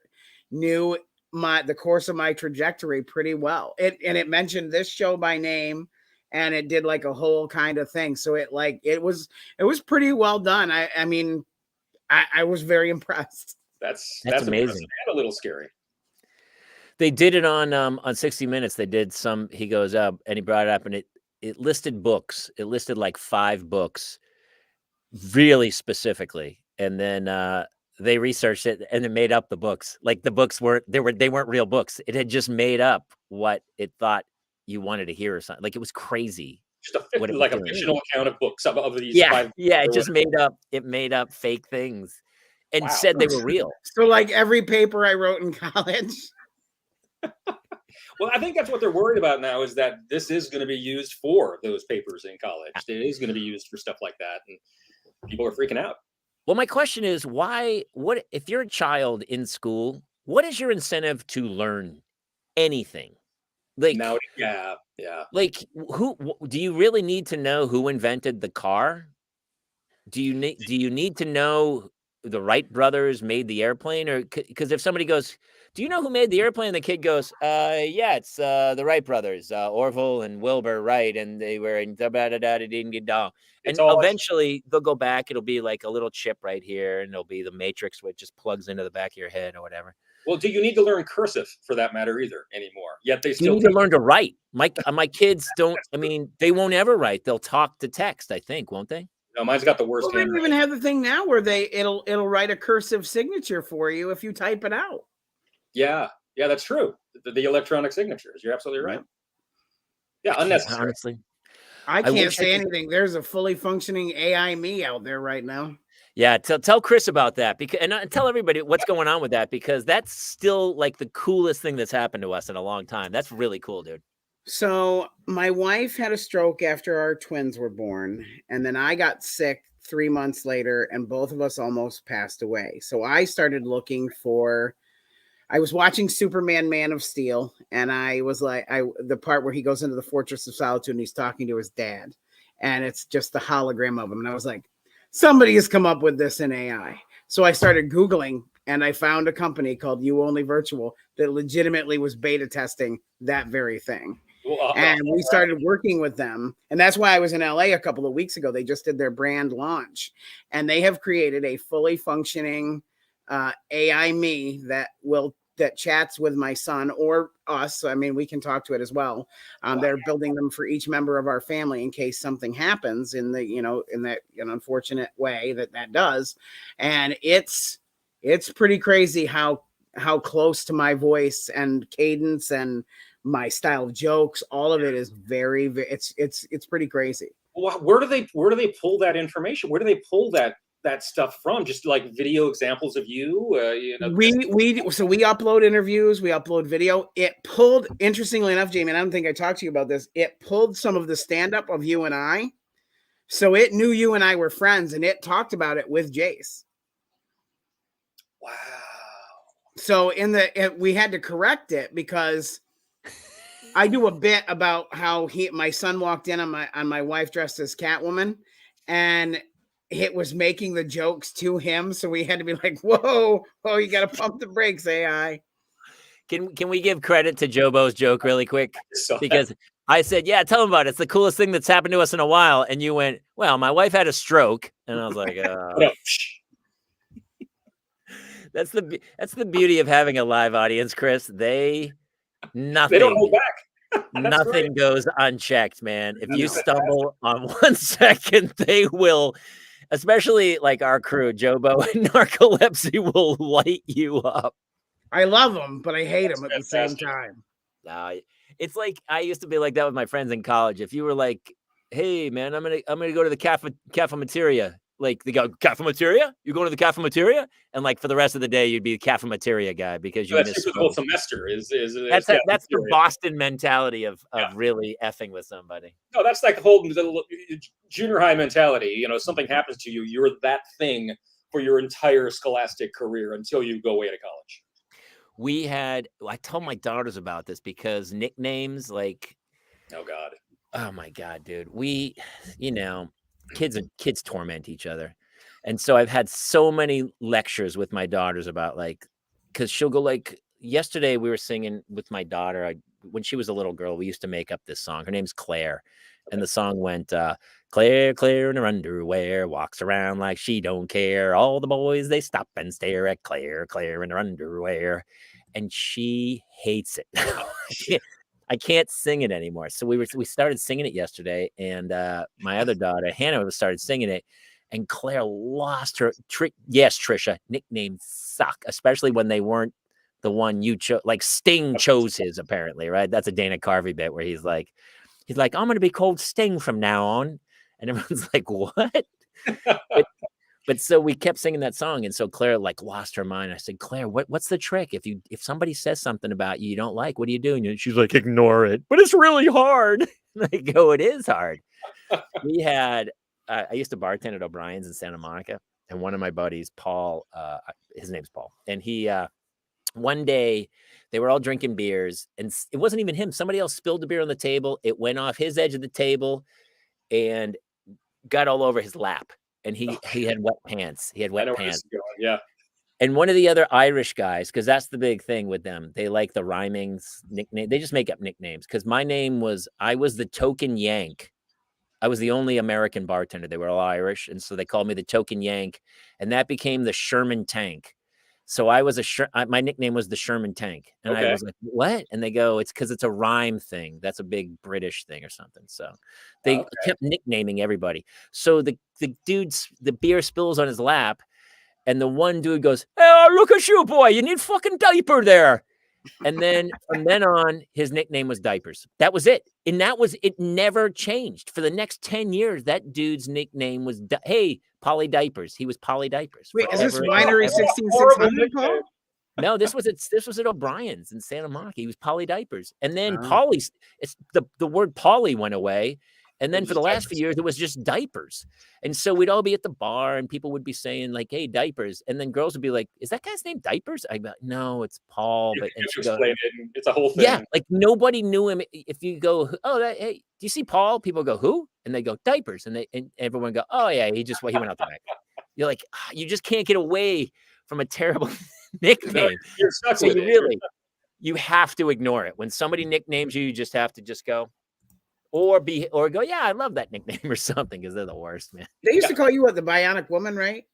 knew the course of my trajectory pretty well. It mentioned this show by name, and it did like a whole kind of thing. So it was pretty well done. I mean, I was very impressed. That's amazing. And a little scary. They did it on 60 Minutes. They did some. He goes up and he brought it up, and it listed books. It listed like 5 books. Really specifically, and then they researched it and it made up the books. Like the books weren't real books. It had just made up what it thought you wanted to hear or something. Like it was crazy. Just a fictional account of books of these. Yeah, 5 yeah. It just made up fake things and said they were real. So like every paper I wrote in college. Well, I think that's what they're worried about now is that this is going to be used for those papers in college. It is going to be used for stuff like that, and people are freaking out. Well, my question is, what if you're a child in school, what is your incentive to learn anything? Like now, yeah. Like who do you really need to know who invented the car? Do you need to know the Wright brothers made the airplane? Or because if somebody goes, do you know who made the airplane? The kid goes, yeah, it's the Wright brothers, Orville and Wilbur Wright, and they were in da-da-da-da-ding-ding-dong. And eventually they'll go back. It'll be like a little chip right here, and it'll be the matrix, which just plugs into the back of your head or whatever. Well, do you need to learn cursive for that matter either anymore? Yet they still you need to learn to write. My kids don't. I mean, they won't ever write. They'll talk to text, I think, won't they? No, mine's got the worst. Well, they even have the thing now where it'll write a cursive signature for you if you type it out. Yeah, that's true. The electronic signatures. You're absolutely right. Yeah, unnecessary. Honestly, I can't say anything. There's a fully functioning AI me out there right now. Yeah, tell Chris about that and tell everybody what's going on with that, because that's still like the coolest thing that's happened to us in a long time. That's really cool, dude. So my wife had a stroke after our twins were born, and then I got sick 3 months later, and both of us almost passed away. So I started looking for. I was watching Superman Man of Steel, and I was like, the part where he goes into the Fortress of Solitude and he's talking to his dad, and it's just the hologram of him. And I was like, somebody has come up with this in AI. So I started Googling, and I found a company called You Only Virtual that legitimately was beta testing that very thing. And we started working with them. And that's why I was in LA a couple of weeks ago. They just did their brand launch, and they have created a fully functioning AI me that chats with my son or us. I mean, we can talk to it as well. They're building them for each member of our family in case something happens in that unfortunate way that does. And it's pretty crazy how close to my voice and cadence and my style of jokes, all of it is very, it's pretty crazy. Well, where do they pull that information? Where do they pull that stuff from? Just like video examples of you? We upload interviews, we upload video. It pulled, interestingly enough, Jamie, and I don't think I talked to you about this. It pulled some of the stand-up of you and I. So it knew you and I were friends, and it talked about it with Jace. Wow. So we had to correct it because I do a bit about how my son walked in on my wife dressed as Catwoman, and it was making the jokes to him. So we had to be like, whoa, you got to pump the brakes, AI. Can we give credit to Jobo's joke really quick? Because I said, yeah, tell him about it. It's the coolest thing that's happened to us in a while. And you went, well, my wife had a stroke. And I was like, That's the beauty of having a live audience, Chris. They don't hold back. Nothing goes unchecked, man. If you stumble on 1 second, they will, especially like our crew, Jobo and Narcolepsy, will light you up. I love them, but I hate them at the same time. It's like I used to be like that with my friends in college. If you were like, "Hey, man, I'm gonna go to the cafeteria," like they go, "Cafeteria? You going to the cafeteria?" And like for the rest of the day, you'd be the cafeteria guy because you missed the whole semester. That's the Boston mentality of really effing with somebody. No, that's like the whole junior high mentality. Something happens to you, you're that thing for your entire scholastic career until you go away to college. I told my daughters about this because nicknames like, oh my God, dude. Kids torment each other. And so I've had so many lectures with my daughters about because she'll go yesterday we were singing with my daughter. When she was a little girl, we used to make up this song. Her name's Claire. And the song went, Claire in her underwear, walks around like she don't care. All the boys, they stop and stare at Claire in her underwear. And she hates it. I can't sing it anymore. So we started singing it yesterday, and my other daughter, Hannah, started singing it, and Claire lost her Yes, Trisha, nicknames suck, especially when they weren't the one you chose. Like Sting chose his, apparently, right? That's a Dana Carvey bit where he's like, I'm going to be called Sting from now on. And everyone's like, what? But so we kept singing that song. And so Claire lost her mind. I said, Claire, what's the trick? If somebody says something about you don't like, what do you do? And she's like, ignore it. But it's really hard. I go, it is hard. We had, I used to bartend at O'Brien's in Santa Monica. And one of my buddies, Paul, his name's Paul. And he, one day they were all drinking beers and it wasn't even him. Somebody else spilled the beer on the table. It went off his edge of the table and got all over his lap. And he had wet pants. He had wet pants. Yeah. And one of the other Irish guys, because that's the big thing with them. They like the rhymings nickname. They just make up nicknames. Because I was the token Yank. I was the only American bartender. They were all Irish. And so they called me the token Yank. And that became the Sherman Tank. So I was my nickname was the Sherman Tank. And I was like, what? And they go, it's because it's a rhyme thing. That's a big British thing or something. So they kept nicknaming everybody. So the beer spills on his lap. And the one dude goes, hey, look at you, boy. You need fucking diaper there. And then from then on, his nickname was Diapers. That was it. And it never changed. For the next 10 years, that dude's nickname was, hey, Polly Diapers. He was Polly Diapers. Wait, is this Winery 16600, Paul? No, this was at O'Brien's in Santa Monica. He was Polly Diapers. And then Polly's, it's the word Polly went away. And then for the last few years, it was just Diapers. And so we'd all be at the bar and people would be saying hey, Diapers. And then girls would be like, is that guy's name Diapers? I go, no, it's Paul. But it's a whole thing. Yeah, nobody knew him. If you go, hey, do you see Paul? People go, who? And they go, Diapers. And everyone go, oh yeah, he went out the back. You're like, you just can't get away from a terrible nickname. You're stuck So with you it. really, you have to ignore it. When somebody nicknames you, you just have to just go, or go, yeah, I love that nickname or something, because they're the worst, man. They used to call you what, the Bionic Woman, right?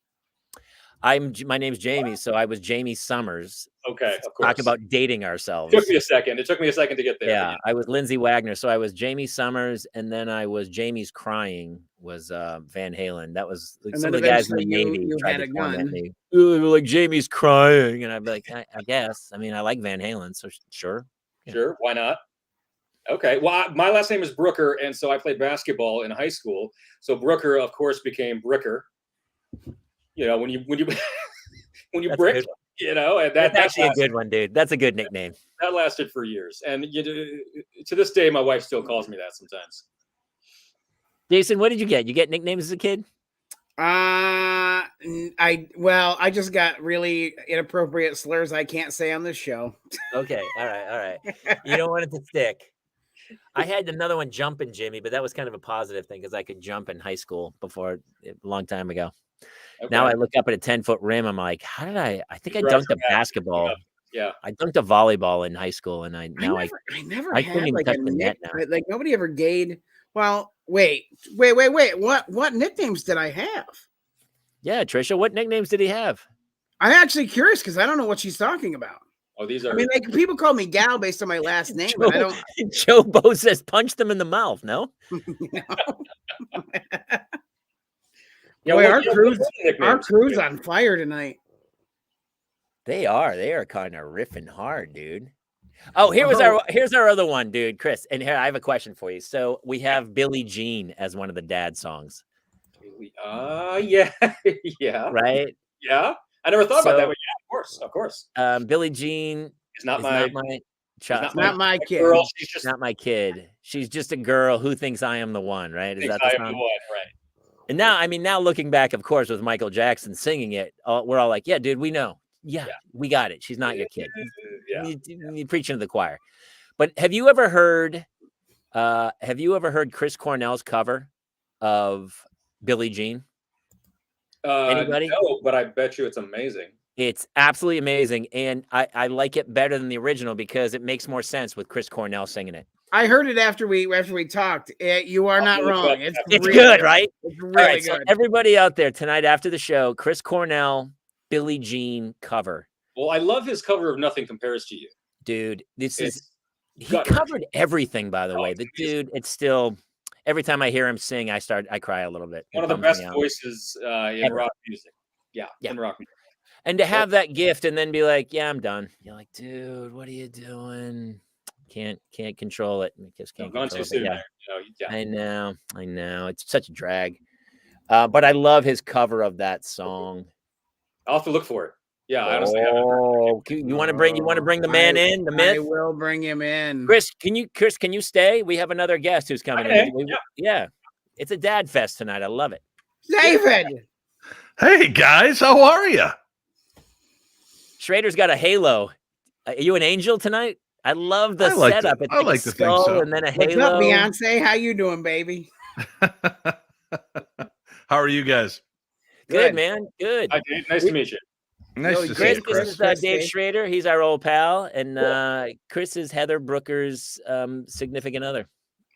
My name's Jamie, so I was Jamie Summers. Okay, of course. Talk about dating It ourselves. took me a second. It took me a second to get there. Yeah, I was Lindsay Wagner, so I was Jamie Summers, and then I was Jamie's Crying was Van Halen. That was like, And some then of the guys in the eventually Navy you tried had to a torment gun. me. "Oh, they were like Jamie's Crying," and I'd be like, I guess. I mean, I like Van Halen, so sure. Sure, why not? Okay, well, my last name is Brooker, and so I played basketball in high school. So Brooker, of course, became Bricker. You know, when you when you That's a brick, good one. you know, and That's that actually a lasted, good one, dude. That's a good nickname. that lasted for years. And to this day, my wife still calls me that sometimes. Jason, what did you get? You get nicknames as a kid? I just got really inappropriate slurs I can't say on this show. Okay, all right. You don't want it to stick. I had another one, Jumping Jimmy, but that was kind of a positive thing because I could jump in high school before a long time ago. Okay. Now I look up at a 10-foot rim. I'm like, how did I think I You're dunked a right. basketball. Yeah. I dunked a volleyball in high school, and I never I had couldn't even like touch a the net now. like nobody ever gave. Well, wait. What nicknames did I have? Yeah, Trisha, what nicknames did he have? I'm actually curious because I don't know what she's talking about. Oh, these are. I mean, like people call me Gal based on my last name, but I don't. Joe Bo says punch them in the mouth. No, You know? Yeah, Boy, what our nicknames? crew's on fire tonight. they are kind of riffing hard, dude. Oh, here's our other one, dude, Chris. And here I have a question for you. So we have Billie Jean as one of the dad songs, Yeah, yeah, right? yeah. I never thought about that, So- but yeah, of course. Billie Jean It's not is my child. not Not my kid. girl. She's just Not my kid. She's just a girl who thinks I am the one, right? Is thinks that the I am the song? one, right? And now looking back, of course, with Michael Jackson singing it, we're all like, yeah, dude, we know. Yeah, we got it. She's not your kid. Yeah. You're preaching to the choir. But have you ever heard Chris Cornell's cover of Billie Jean? Anybody? No, but I bet you it's amazing. It's absolutely amazing. And I like it better than the original because it makes more sense with Chris Cornell singing it. I heard it after we talked. You are not look wrong. up It's after- It's really good, right? It's All really right, so good. everybody out there tonight after the show, Chris Cornell, Billie Jean cover. Well, I love his cover of "Nothing Compares to You." Dude, It's he gut covered everything, by the Oh, way. it's The amazing. dude, it's still every time I hear him sing, I cry a little bit. It one of the bums me best out. voices in Ever. rock music. Yeah, Yeah. in rock music. And to have that gift and then be like, yeah, I'm done. You're like, dude, what are you doing? Can't control it. Just can't Gone control too it. soon. Yeah, man. You know, yeah. I know. It's such a drag. But I love his cover of that song. I'll have to look for it. Yeah, I honestly haven't. Oh, you want to bring the man in, the I myth? will bring him in. Chris, can you stay? We have another guest who's coming in. Okay, Yeah. It's a dad fest tonight. I love it. David. Hey guys, how are you? Schrader's got a halo. Are you an angel tonight? I love the I like to- setup. It's I like like a to think skull so. and then a What's halo. up, Beyonce? How you doing, baby? How are you guys? Good, man. Good. Hi, Dave. Nice to meet you. Nice Yo, to see Chris, you, this Chris. is Chris, Dave Dave. Schrader. He's our old pal, and Chris is Heather Brooker's significant other.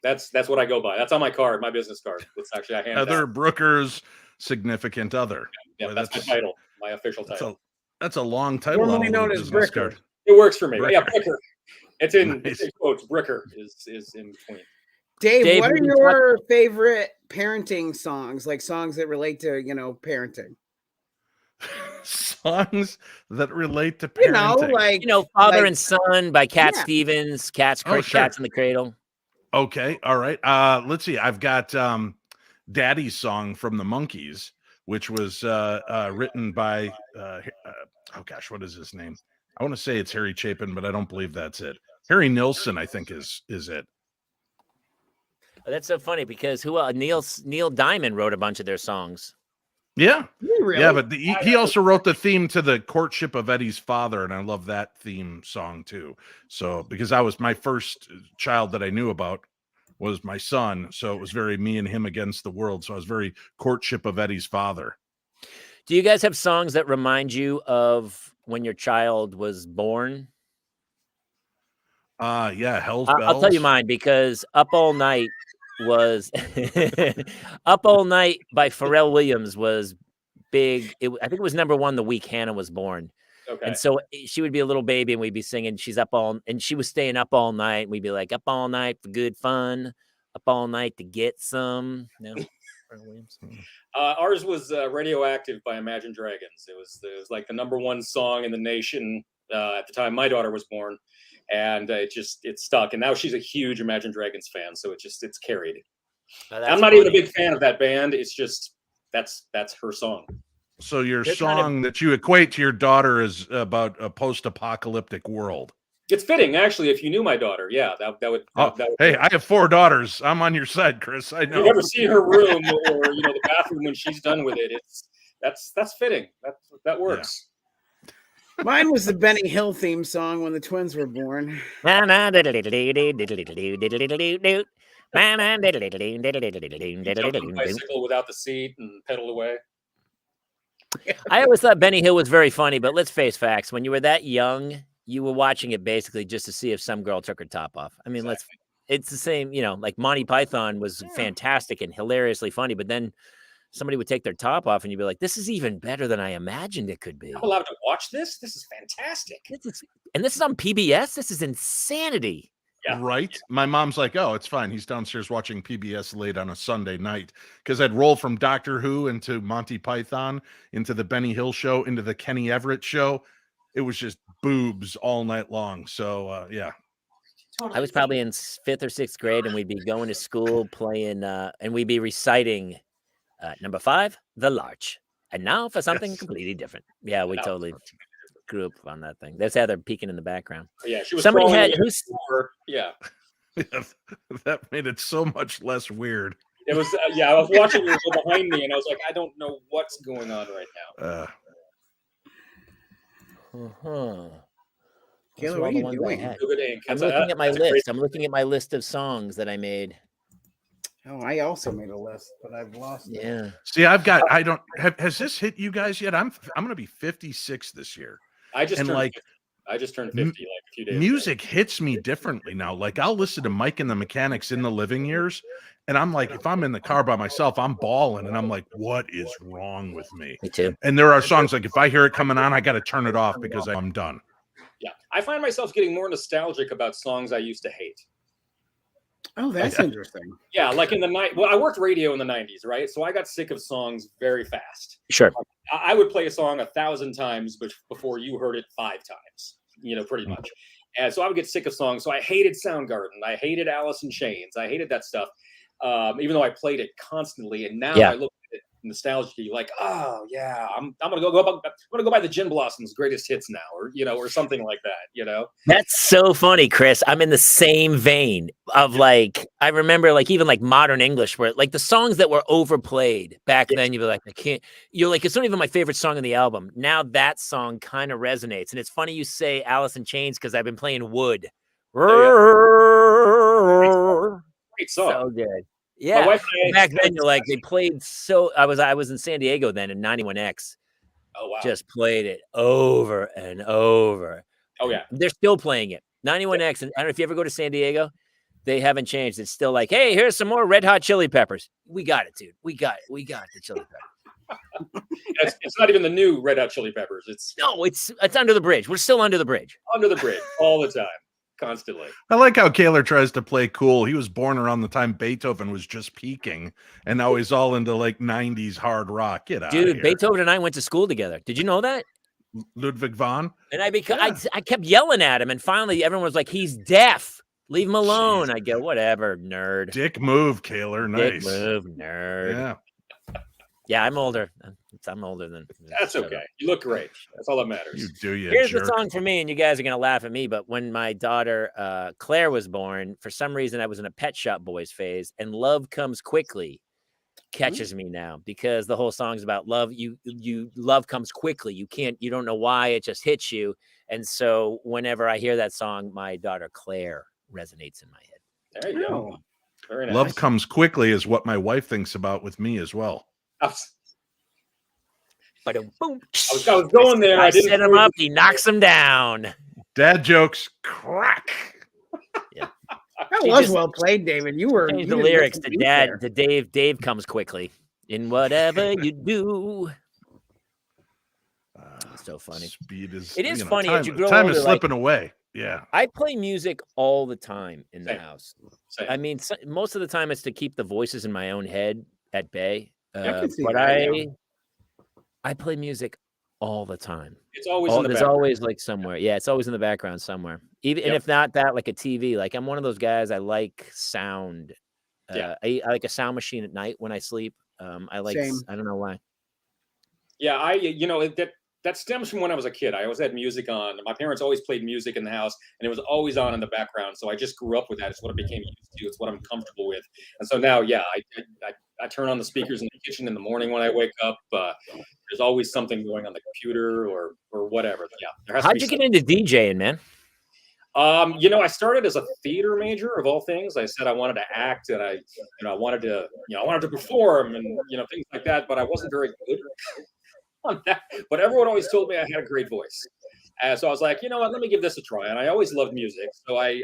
That's what I go by. That's on my card, my business card. It's actually I hand Heather out. Brooker's significant other. Yeah, Boy, that's my title, my official That's title. that's a long title. Formerly on a known little as business Bricker. card. It works for me. Yeah, Bricker. Bricker. It's in Nice. quotes. Bricker is in between. Dave, what are we your favorite parenting songs? Like songs that relate to, parenting. Songs that relate to parenting. You know, like Father like- and Son by Cat Yeah. Stevens. Cats Oh, sure. Cats in the Cradle. Okay, all right. Let's see. I've got Daddy's Song from the Monkees, which was written by oh gosh, what is his name? I want to say it's Harry Chapin, but I don't believe that's it. Harry Nilsson, I think is it. That's so funny because Neil Diamond wrote a bunch of their songs. Yeah. really? Yeah, but he also wrote the theme to the Courtship of Eddie's Father, and I love that theme song too. So because I was my first child that I knew about was my son, so it was very me and him against the world. So I was very Courtship of Eddie's Father. Do you guys have songs that remind you of when your child was born? Yeah, Hell's Bells. I'll tell you mine, because Up All Night was Up All Night by Pharrell Williams was big. I think it was number one the week Hannah was born. Okay. And so she would be a little baby and we'd be singing, and she was staying up all night. And we'd be like, up all night for good fun, up all night to get some. No, Pharrell Williams. Ours was Radioactive by Imagine Dragons. It was like the number one song in the nation at the time my daughter was born. And it stuck. And now she's a huge Imagine Dragons fan. So it's carried. I'm not even a big fan of that band. It's just, that's her song. So your song that you equate to your daughter is about a post-apocalyptic world. It's fitting, actually. If you knew my daughter, yeah, that would. Hey, I have 4 daughters. I'm on your side, Chris. I know. You've never seen her room or the bathroom when she's done with it. That's fitting. That works. Yeah. Mine was the Benny Hill theme song when the twins were born. Bicycle without the seat and pedal away. I always thought Benny Hill was very funny, but let's face facts. When you were that young, you were watching it basically just to see if some girl took her top off. I mean, Exactly. it's the same, like Monty Python was fantastic and hilariously funny, but then somebody would take their top off and you'd be like, this is even better than I imagined it could be. I'm allowed to watch this? This is fantastic. And this is on PBS? This is insanity. Yeah. Right. My mom's like, oh, it's fine. He's downstairs watching PBS late on a Sunday night, because I'd roll from Doctor Who into Monty Python, into the Benny Hill show, into the Kenny Everett show. It was just boobs all night long. So, yeah. Totally. I was probably in 5th or 6th grade, and we'd be going to school playing, and we'd be reciting number 5, The Larch. And now for something completely different. Yeah, we totally grew up on that thing. That's Heather peeking in the background. Yeah, she was. Somebody had yeah. That made it so much less weird. It was. I was watching you behind me, and I was like, I don't know what's going on right now. Kayla, what are you doing? I'm looking at my list. I'm looking at my list of songs that I made. Oh, I also made a list, but I've lost it. Yeah. See, has this hit you guys yet? I'm going to be 56 this year. I just turned 50 like a few days music ago. Hits me differently now. Like, I'll listen to Mike and the Mechanics in the Living Years, and I'm like, if I'm in the car by myself, I'm bawling, and I'm like, what is wrong with me? Me too. And there are songs like, if I hear it coming on, I got to turn it off because I'm done. Yeah, I find myself getting more nostalgic about songs I used to hate. Oh, that's interesting. Yeah, like in the night. Well, I worked radio in the 90s, right? So I got sick of songs very fast. Sure. I would play a song 1,000 times before you heard it 5 times, pretty much. And so I would get sick of songs. So I hated Soundgarden. I hated Alice in Chains. I hated that stuff, even though I played it constantly. And now I look at it nostalgically, like, oh yeah, I'm gonna go buy the Gin Blossoms Greatest Hits now, or something like that. That's so funny, Chris. I'm in the same vein of like, I remember like even like modern English, where like the songs that were overplayed back then, you'd be like, you're like, it's not even my favorite song on the album. Now that song kind of resonates. And it's funny you say Alice in Chains, because I've been playing Wood. Great song. So good. Yeah, back then you're like, they played so. I was in San Diego then, and 91X. Oh wow! Just played it over and over. Oh yeah, they're still playing it. 91X, and I don't know if you ever go to San Diego, they haven't changed. It's still like, hey, here's some more Red Hot Chili Peppers. We got it, dude. We got it. We got the Chili Peppers. It's not even the new Red Hot Chili Peppers. It's under the bridge. We're still under the bridge. Under the bridge all the time. Constantly. I like how Kaler tries to play cool. He was born around the time Beethoven was just peaking, and now he's all into like 90s hard rock. Get out, dude. Beethoven and I went to school together. Did you know that? Ludwig van. And I kept yelling at him, and finally everyone was like, "He's deaf. Leave him alone." Jeez. I go, "Whatever, nerd." Dick move, Kaler. Nice. Dick move, nerd. Yeah. Yeah, I'm older. I'm older than. That's okay. You look great. That's all that matters. You do, you Here's jerk. the song for me, and you guys are gonna laugh at me, but when my daughter Claire was born, for some reason I was in a Pet Shop Boys phase, and "Love Comes Quickly" catches me now, because the whole song's about love. Love comes quickly. You don't know why, it just hits you. And so whenever I hear that song, my daughter Claire resonates in my head. There you go. Very nice. Love comes quickly is what my wife thinks about with me as well. Ba-dum, boom. I was going there. I didn't set him hear up. He knocks him down. Dad jokes, crack. That She was just well played, David. You were Change you the didn't miss lyrics a to beat Dad there. to Dave. Dave comes quickly. In whatever you do. So funny. Speed is. It is you know, funny time, as you grow time older. is slipping away. Yeah. I play music all the time in the Same. house. Same. I mean, most of the time it's to keep the voices in my own head at bay. I can see But that, yeah. I play music all the time. It's always in the There's background. always like somewhere. Yeah, it's always in the background somewhere. Even and Yep. if not that, like a TV. Like I'm one of those guys. I like sound. Yeah. I like a sound machine at night when I sleep. I like. Same. I don't know why. Yeah, that stems from when I was a kid. I always had music on. My parents always played music in the house, and it was always on in the background. So I just grew up with that. It's what I became used to. It's what I'm comfortable with. And so now, yeah, I turn on the speakers in the kitchen in the morning when I wake up. There's always something going on the computer or whatever. Yeah, there has to How'd be you get into DJing, man? I started as a theater major of all things. I said I wanted to act, and I wanted to perform, and things like that. But I wasn't very good on that. But everyone always told me I had a great voice. So I was like, you know what, let me give this a try. And I always loved music. So I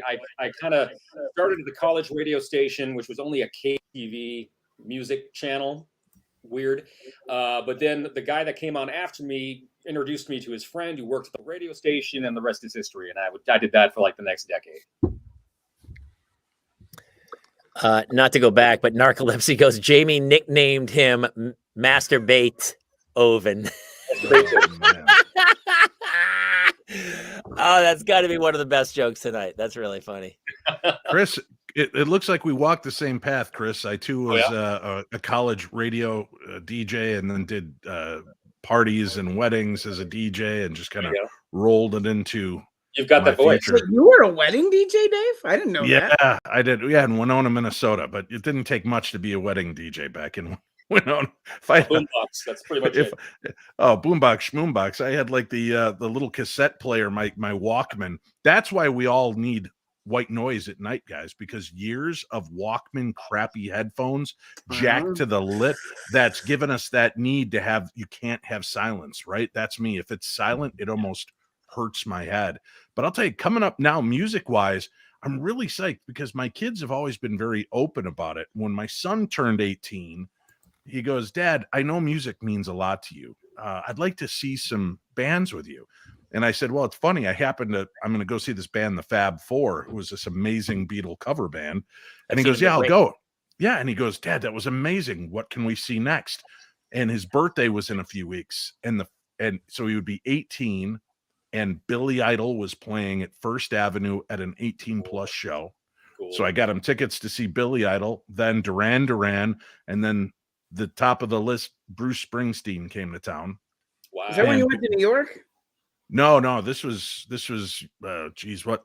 kind of started at the college radio station, which was only a KTV music channel. Weird. But then the guy that came on after me introduced me to his friend who worked at the radio station, and the rest is history. And I did that for like the next decade. Not to go back, but Narcolepsy goes, Jamie nicknamed him Masturbate Oven. Oh, that's got to be one of the best jokes tonight. That's really funny. Chris, it looks like we walked the same path, Chris. I too was a college radio DJ, and then did parties and weddings as a DJ, and just kind of rolled it into. You've got that voice. Wait, you were a wedding DJ, Dave? I didn't know that. Yeah, I did. Yeah, in Winona, Minnesota, but it didn't take much to be a wedding DJ back in Winona. Boombox. That's pretty much it. Boombox, schmoombox. I had like the little cassette player, my Walkman. That's why we all need white noise at night, guys, because years of Walkman crappy headphones jacked to the lip, that's given us that need to have, you can't have silence, right? That's me. If it's silent, it almost hurts my head. But I'll tell you, coming up now, music wise, I'm really psyched because my kids have always been very open about it. When my son turned 18, he goes, Dad, I know music means a lot to you. I'd like to see some bands with you. And I said, well, it's funny. I'm going to go see this band, the Fab Four, who was this amazing Beatle cover band. And he goes, yeah, I'll go. Yeah. And he goes, Dad, that was amazing. What can we see next? And his birthday was in a few weeks. And so he would be 18, and Billy Idol was playing at First Avenue at an 18 plus show. Cool. So I got him tickets to see Billy Idol, then Duran Duran, and then the top of the list, Bruce Springsteen came to town. Wow. Is that when you went to New York? No, this was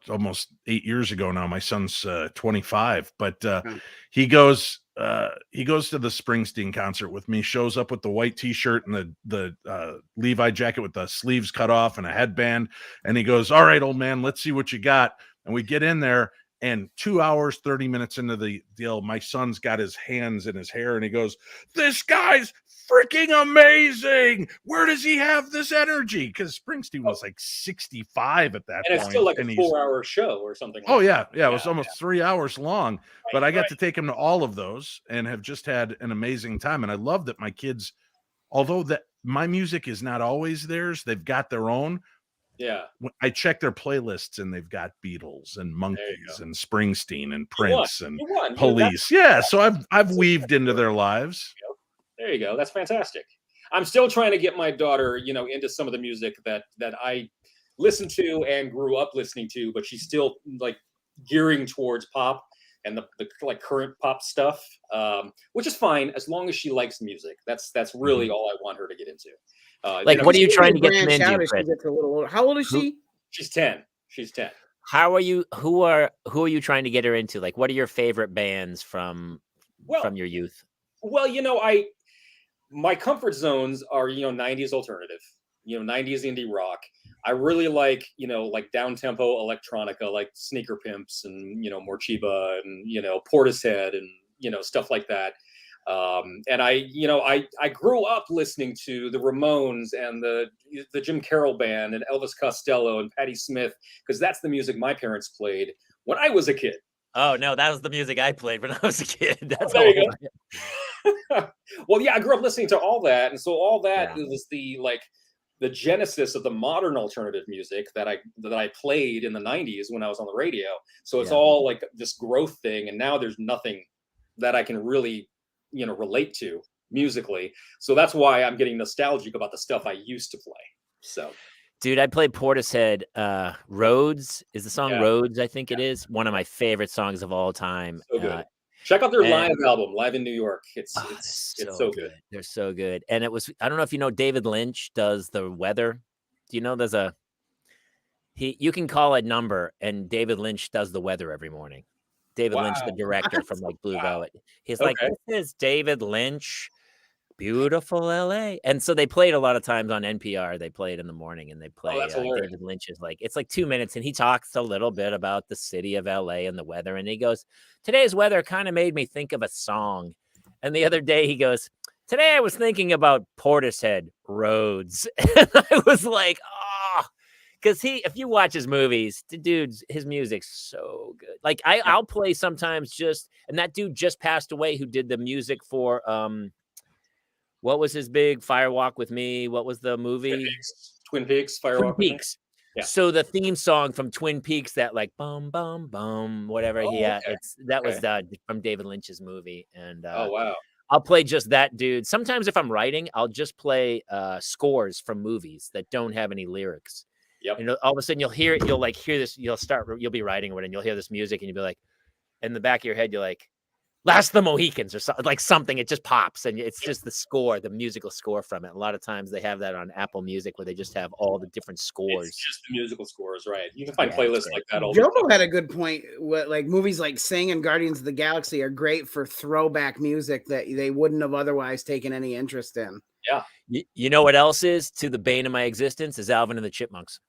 almost 8 years ago now. My son's 25, but he goes to the Springsteen concert with me, shows up with the white t-shirt and the Levi jacket with the sleeves cut off and a headband, and he goes, all right, old man, let's see what you got. And we get in there, and 2 hours, 30 minutes into the deal, my son's got his hands in his hair, and he goes, this guy's freaking amazing. Where does he have this energy? Because Springsteen was like 65 at that point. And it's still like a 4-hour show or something. Oh, yeah. It was almost 3 hours long. But I got to take him to all of those and have just had an amazing time. And I love that my kids, although that my music is not always theirs, they've got their own. Yeah. I check their playlists and they've got Beatles and Monkees and Springsteen and Prince and Police. Yeah. So I've weaved into their lives. There you go. That's fantastic. I'm still trying to get my daughter, into some of the music that I listened to and grew up listening to, but she's still like gearing towards pop and the like current pop stuff, which is fine as long as she likes music. That's really all I want her to get into. What are you trying to get them into, Chris? How old is she? She's 10. She's 10. How are you? Who are you trying to get her into? Like, what are your favorite bands from your youth? Well, my comfort zones are, 90s alternative, 90s indie rock. I really like, like down-tempo electronica, like Sneaker Pimps and, Morcheeba and, Portishead and, stuff like that. And I grew up listening to the Ramones and the Jim Carroll Band and Elvis Costello and Patti Smith, because that's the music my parents played when I was a kid. Oh no, that was the music I played when I was a kid. That's There all. you go. Well, yeah, I grew up listening to all that, and so all that Yeah. was the genesis of the modern alternative music that I played in the 90s when I was on the radio. So it's Yeah. all like this growth thing, and now there's nothing that I can really, relate to musically. So that's why I'm getting nostalgic about the stuff I used to play. So Dude, I played Portishead. Roads is the song Yeah. Roads, I think it is. One of my favorite songs of all time. so good. Check out their and- live album, Live in New York. It's Oh, it's they're so good. They're so good. And it was, I don't know if you know, David Lynch does the weather. Do you know there's you can call a number and David Lynch does the weather every morning. David Lynch, the Wow. director from like Blue Wow. Velvet. He's like, Okay. this is David Lynch, beautiful LA. And so they played a lot of times on NPR. They played in the morning and they play that's hilarious. David Lynch is like, it's like 2 minutes and he talks a little bit about the city of LA and the weather. And he goes, today's weather kind of made me think of a song. And the other day he goes, today I was thinking about Portishead Roads. And I was like, oh, because if you watch his movies, the dude's, his music's so good. Like I'll play sometimes and that dude just passed away who did the music for, what was his big Fire Walk with Me? What was the movie? Twin Peaks, Fire Twin Walk with Me. Peaks. Yeah. So the theme song from Twin Peaks, that like bum bum bum, whatever he had, okay. that was from David Lynch's movie. And Oh wow. I'll play just that dude. Sometimes if I'm writing, I'll just play scores from movies that don't have any lyrics. Yep. And all of a sudden you'll hear this, you'll be writing it and you'll hear this music and you'll be like, in the back of your head, you're like, Last of the Mohicans or something, like something, it just pops and it's just the score, the musical score from it. A lot of times they have that on Apple Music where they just have all the different scores. It's just the musical scores, right? You can find Yeah, playlists it's like that all the time. Jomo had a good point. What, like movies like Sing and Guardians of the Galaxy are great for throwback music that they wouldn't have otherwise taken any interest in. Yeah. You know what else is to the bane of my existence is Alvin and the Chipmunks.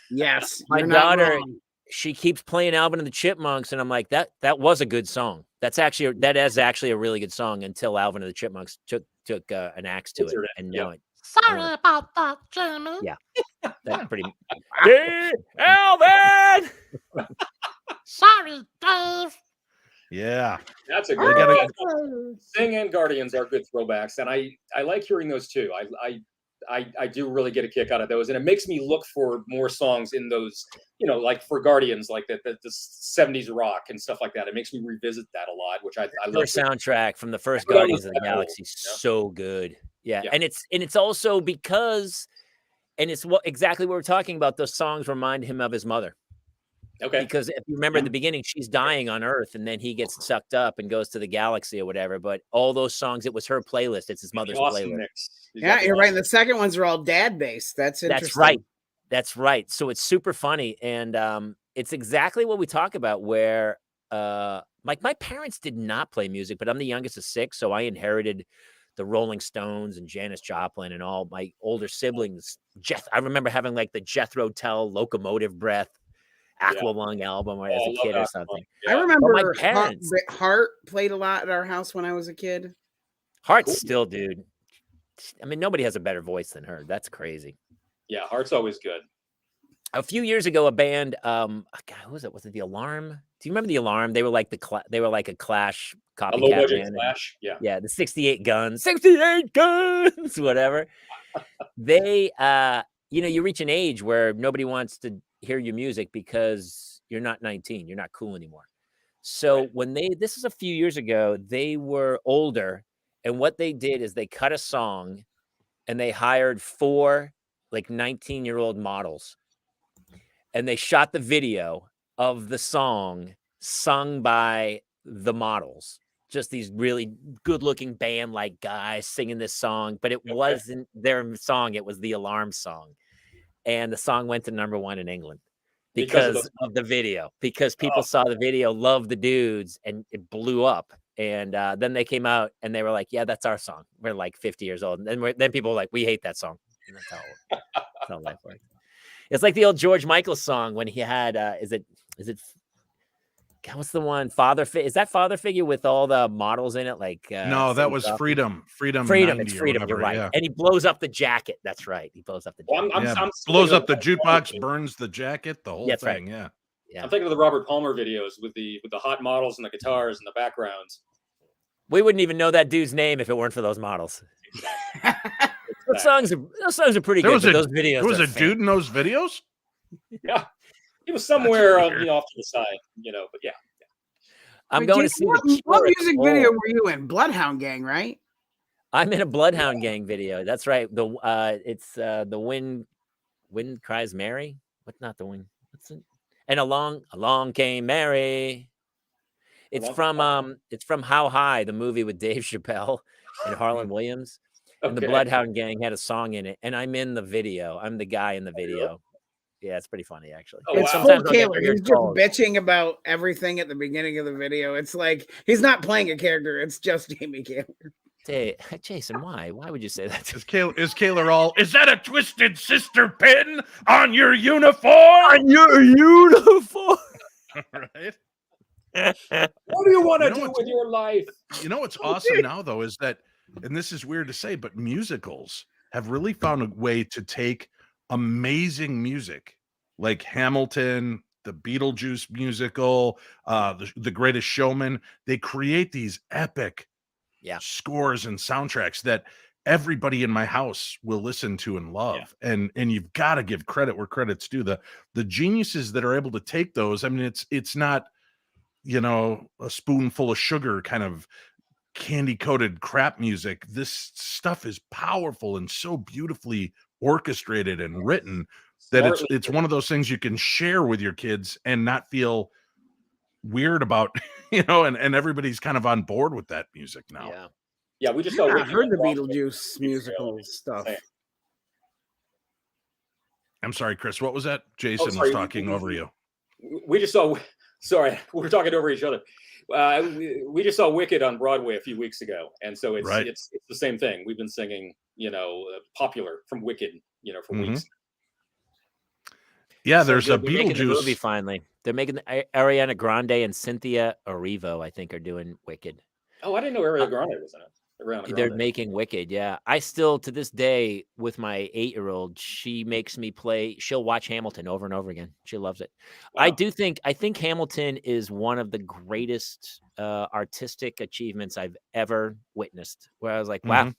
Yes, My you're not daughter, wrong. she keeps playing Alvin and the Chipmunks, and I'm like, that was a good song. That is actually a really good song until Alvin and the Chipmunks took an axe to it, and now Sorry about that, Jamie. Yeah. That's pretty. Hey, Alvin! Sorry, Dave. Yeah. That's a We good gotta- one. Sing and Guardians are good throwbacks, and I like hearing those too. I do really get a kick out of those, and it makes me look for more songs in those, like for Guardians, like the 70s rock and stuff like that. It makes me revisit that a lot, which I Their love. soundtrack from the first I forgot Guardians of the about that Galaxy, whole, so good. Yeah. Yeah. And it's also because, and it's exactly what we're talking about. Those songs remind him of his mother. Okay. Because if you remember at the beginning, she's dying on Earth, and then he gets sucked up and goes to the galaxy or whatever. But all those songs, it was her playlist. It's his mother's Awesome playlist. mix. Yeah, you're right. And the second ones are all dad based. That's interesting. That's right. That's right. So it's super funny, and it's exactly what we talk about. Where like my parents did not play music, but I'm the youngest of 6, so I inherited the Rolling Stones and Janis Joplin and all my older siblings. I remember having like the Jethro Tull Locomotive Breath Aqualung album as a kid or something. I remember my parents, Heart played a lot at our house when I was a kid. Heart's still, dude. I mean, nobody has a better voice than her. That's crazy. Yeah, Heart's always good. A few years ago, a band, God, who was it? Was it The Alarm? Do you remember The Alarm? They were like they were like a Clash copycat A low budget band. Clash, yeah. Yeah, the 68 guns, whatever. They, you reach an age where nobody wants to hear your music because you're not 19, you're not cool anymore. So when this is a few years ago, they were older, and what they did is they cut a song and they hired 4 like 19-year-old models, and they shot the video of the song sung by the models. Just these really good-looking band-like guys singing this song, but it wasn't their song. It was the Alarm song. And the song went to #1 in England because of the video, because people saw the video, loved the dudes, and it blew up. And then they came out and they were like, yeah, that's our song. We're like 50 years old. And then people were like, we hate that song. And that's how life works. It's like the old George Michael song when he had, is it God, what's the one? Is that Father Figure with all the models in it? Like No, that Cindy was Crawford? Freedom It's 90 or Freedom. You're whatever. right. Yeah. And he blows up the jacket. That's right. He blows up the Well, jacket. I'm Blows thinking up of the Robert Palmer jukebox, videos. burns the jacket, the whole That's right. thing. Yeah. Yeah. I'm thinking of the Robert Palmer videos with the hot models and the guitars and the backgrounds. We wouldn't even know that dude's name if it weren't for those models. Those songs are pretty There good. was But a- those videos. There was are a dude in those videos? Yeah, he was somewhere weird. off to the side, But yeah, I'm Wait, going to Jason, see what, the what Cure at music Soul. video were you in? Bloodhound Gang, right? I'm in a Bloodhound Gang video. That's right. It's the Wind Cries Mary. What's not the wind? What's it? And along came Mary. It's from How High, the movie with Dave Chappelle and Harlan Williams. And the Okay. Bloodhound Gang had a song in it, and I'm in the video. I'm the guy in the video. Yeah, it's pretty funny actually. Oh, It's wow. full Sometimes I'll get Kaler. weird He's just calls. bitching about everything at the beginning of the video. It's like he's not playing a character. It's just Jamie Kaler. Hey, Jason, why? Why would you say that? Is Kaler all, is that a twisted sister pin on your uniform? On your uniform. Right? What do you want to You know do what's- with your life? You know what's awesome now, though, is that, and this is weird to say, but musicals have really found a way to take amazing music like Hamilton, the Beetlejuice musical, the Greatest Showman. They create these epic scores and soundtracks that everybody in my house will listen to and love. And you've got to give credit where credit's due. The geniuses that are able to take those. I mean, it's not, a spoonful of sugar kind of candy coated crap music. This stuff is powerful and so beautifully orchestrated and written that it's one of those things you can share with your kids and not feel weird about, and everybody's kind of on board with that music now. Yeah, we just I saw heard the Beetlejuice musical stuff. I'm sorry, Chris, what was that? Jason was talking over you. We just saw, sorry, we're talking over each other. We just saw Wicked on Broadway a few weeks ago, and so it's the same thing. We've been singing, popular from Wicked, for weeks. Yeah, So there's a they're making the Beetlejuice movie finally. They're making Ariana Grande and Cynthia Erivo, I think, are doing Wicked. Oh, I didn't know Ariana Grande was in it. They're making Wicked, yeah. I still, to this day, with my 8-year-old, she makes me she'll watch Hamilton over and over again. She loves it. Wow. I think Hamilton is one of the greatest artistic achievements I've ever witnessed, where I was like, wow,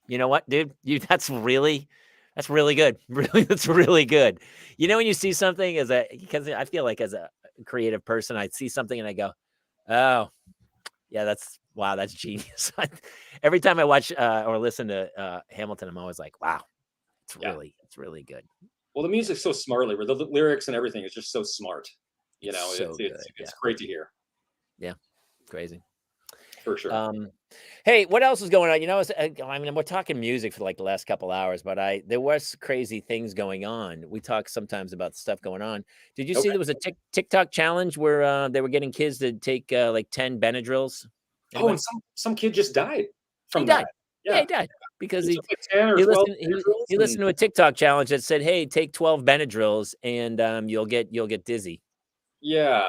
you know what, dude? That's really good. Really, that's really good. When you see something because I feel like as a creative person, I see something and I go, oh, yeah, that's genius. Every time I watch or listen to Hamilton, I'm always like, wow, it's really good. Well, the music's so smartly, where the lyrics and everything is just so smart. It's great to hear. Yeah, crazy. For sure. Hey, what else is going on? We're talking music for like the last couple hours, but there was crazy things going on. We talk sometimes about stuff going on. Did you see there was a TikTok challenge where they were getting kids to take like 10 Benadryls? Anybody? And some kid just died from that. Yeah, he died because he 10 or 12 he listened to a TikTok challenge that said, "Hey, take 12 Benadryls and you'll get dizzy." Yeah,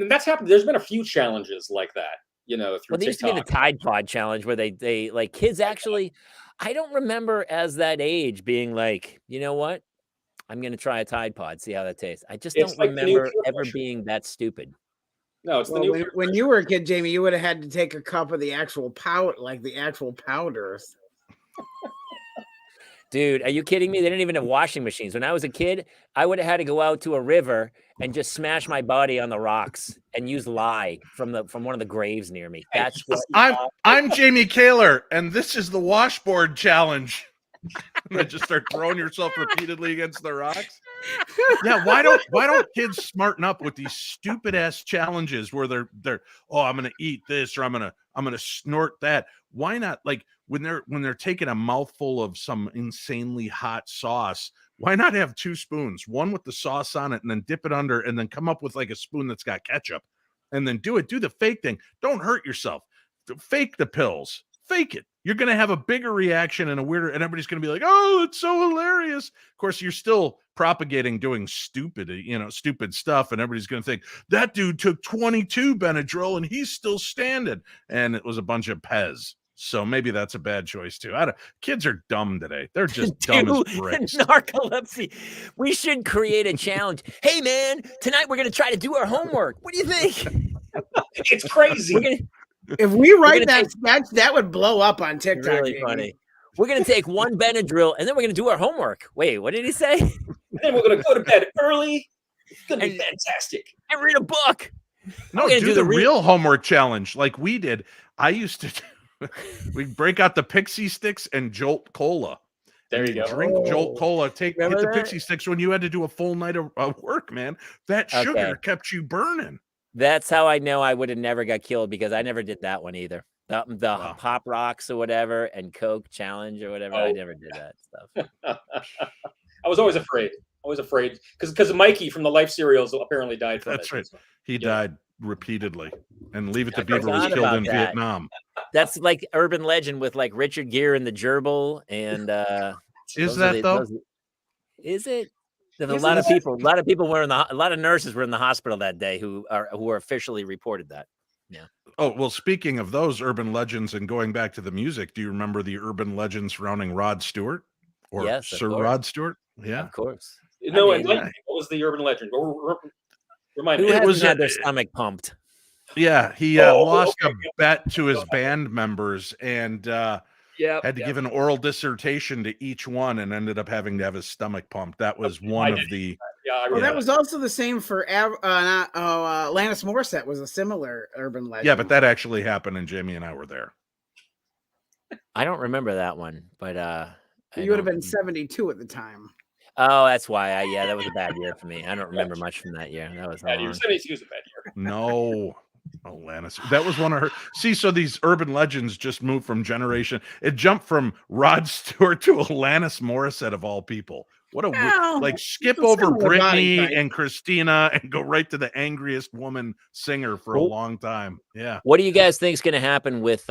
that's happened. There's been a few challenges like that, through Well, there used to be the Tide Pod challenge where they like kids actually. I don't remember as that age being like, you know what, I'm going to try a Tide Pod, see how that tastes. I just don't remember ever being that stupid. No, it's when you were a kid, Jamie, you would have had to take a cup of the actual powder, like the actual powders. Dude, are you kidding me? They didn't even have washing machines. When I was a kid, I would have had to go out to a river and just smash my body on the rocks and use lye from one of the graves near me. That's what I'm Jamie Kaler, and this is the washboard challenge. And just start throwing yourself repeatedly against the rocks. Yeah, why don't kids smarten up with these stupid ass challenges where they're I'm gonna eat this or I'm gonna snort that? Why not, like when they're taking a mouthful of some insanely hot sauce, why not have 2 spoons, one with the sauce on it, and then dip it under, and then come up with like a spoon that's got ketchup, and then do the fake thing. Don't hurt yourself. Fake the pills. Fake it. you're going to have a bigger reaction and a weirder, and everybody's going to be like, oh, it's so hilarious. Of course, you're still propagating doing stupid stuff, and everybody's going to think that dude took 22 Benadryl and he's still standing, and it was a bunch of Pez. So maybe that's a bad choice too. Kids are dumb today. They're just dumb as bricks. Narcolepsy. We should create a challenge. Hey man, tonight we're gonna try to do our homework. What do you think? It's crazy. If we write that sketch, that would blow up on TikTok. Really funny. We're gonna take one Benadryl and then we're gonna do our homework. Wait, what did he say? And then we're gonna go to bed early. It's gonna be fantastic. And read a book. No, do the real homework challenge like we did. I used to do. We break out the Pixie Sticks and Jolt Cola. There you go. Drink Jolt Cola. Hit the Pixie Sticks when you had to do a full night of work, man. That sugar kept you burning. That's how I know I would have never got killed, because I never did that one either. The Pop Rocks or whatever and Coke Challenge or whatever. I never did that stuff. I was always afraid. Because Mikey from the Life cereals apparently died from it. That's right. He died repeatedly, and Leave It to Beaver was killed in Vietnam. That's like urban legend with like Richard Gere and the gerbil, and is that though? Is it? There's a lot of people were a lot of nurses were in the hospital that day who were officially reported that. Yeah. Oh, well, speaking of those urban legends and going back to the music, do you remember the urban legend surrounding Rod Stewart or Sir Rod Stewart? Yeah, of course. No, what was the urban legend? Remind me. Who hasn't had their stomach pumped? Yeah, he lost a bet to his band members and had to give an oral dissertation to each one, and ended up having to have his stomach pumped. That was one of the. That was also the same for Alanis Morissette was a similar urban legend. Yeah, but that actually happened, and Jamie and I were there. I don't remember that one, but you would have been 72 at the time. Oh, that's why. That was a bad year for me. I don't remember much from that year. That was bad year. 72 was a bad year. No. Alanis. That was one of her. See, so these urban legends just moved from generation. It jumped from Rod Stewart to Alanis Morissette of all people. What a skip over Britney and Christina and go right to the angriest woman singer for a long time. Yeah. What do you guys think is going to happen with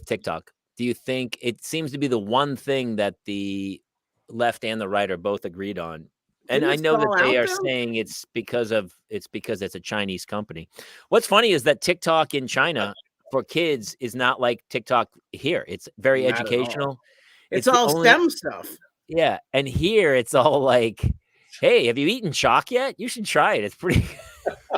TikTok? Do you think it seems to be the one thing that the left and the right are both agreed on? And I know that they are saying it's because it's a Chinese company. What's funny is that TikTok in China for kids is not like TikTok here. It's very educational. It's all STEM stuff. Yeah. And here it's all like, hey, have you eaten chalk yet? You should try it. It's pretty.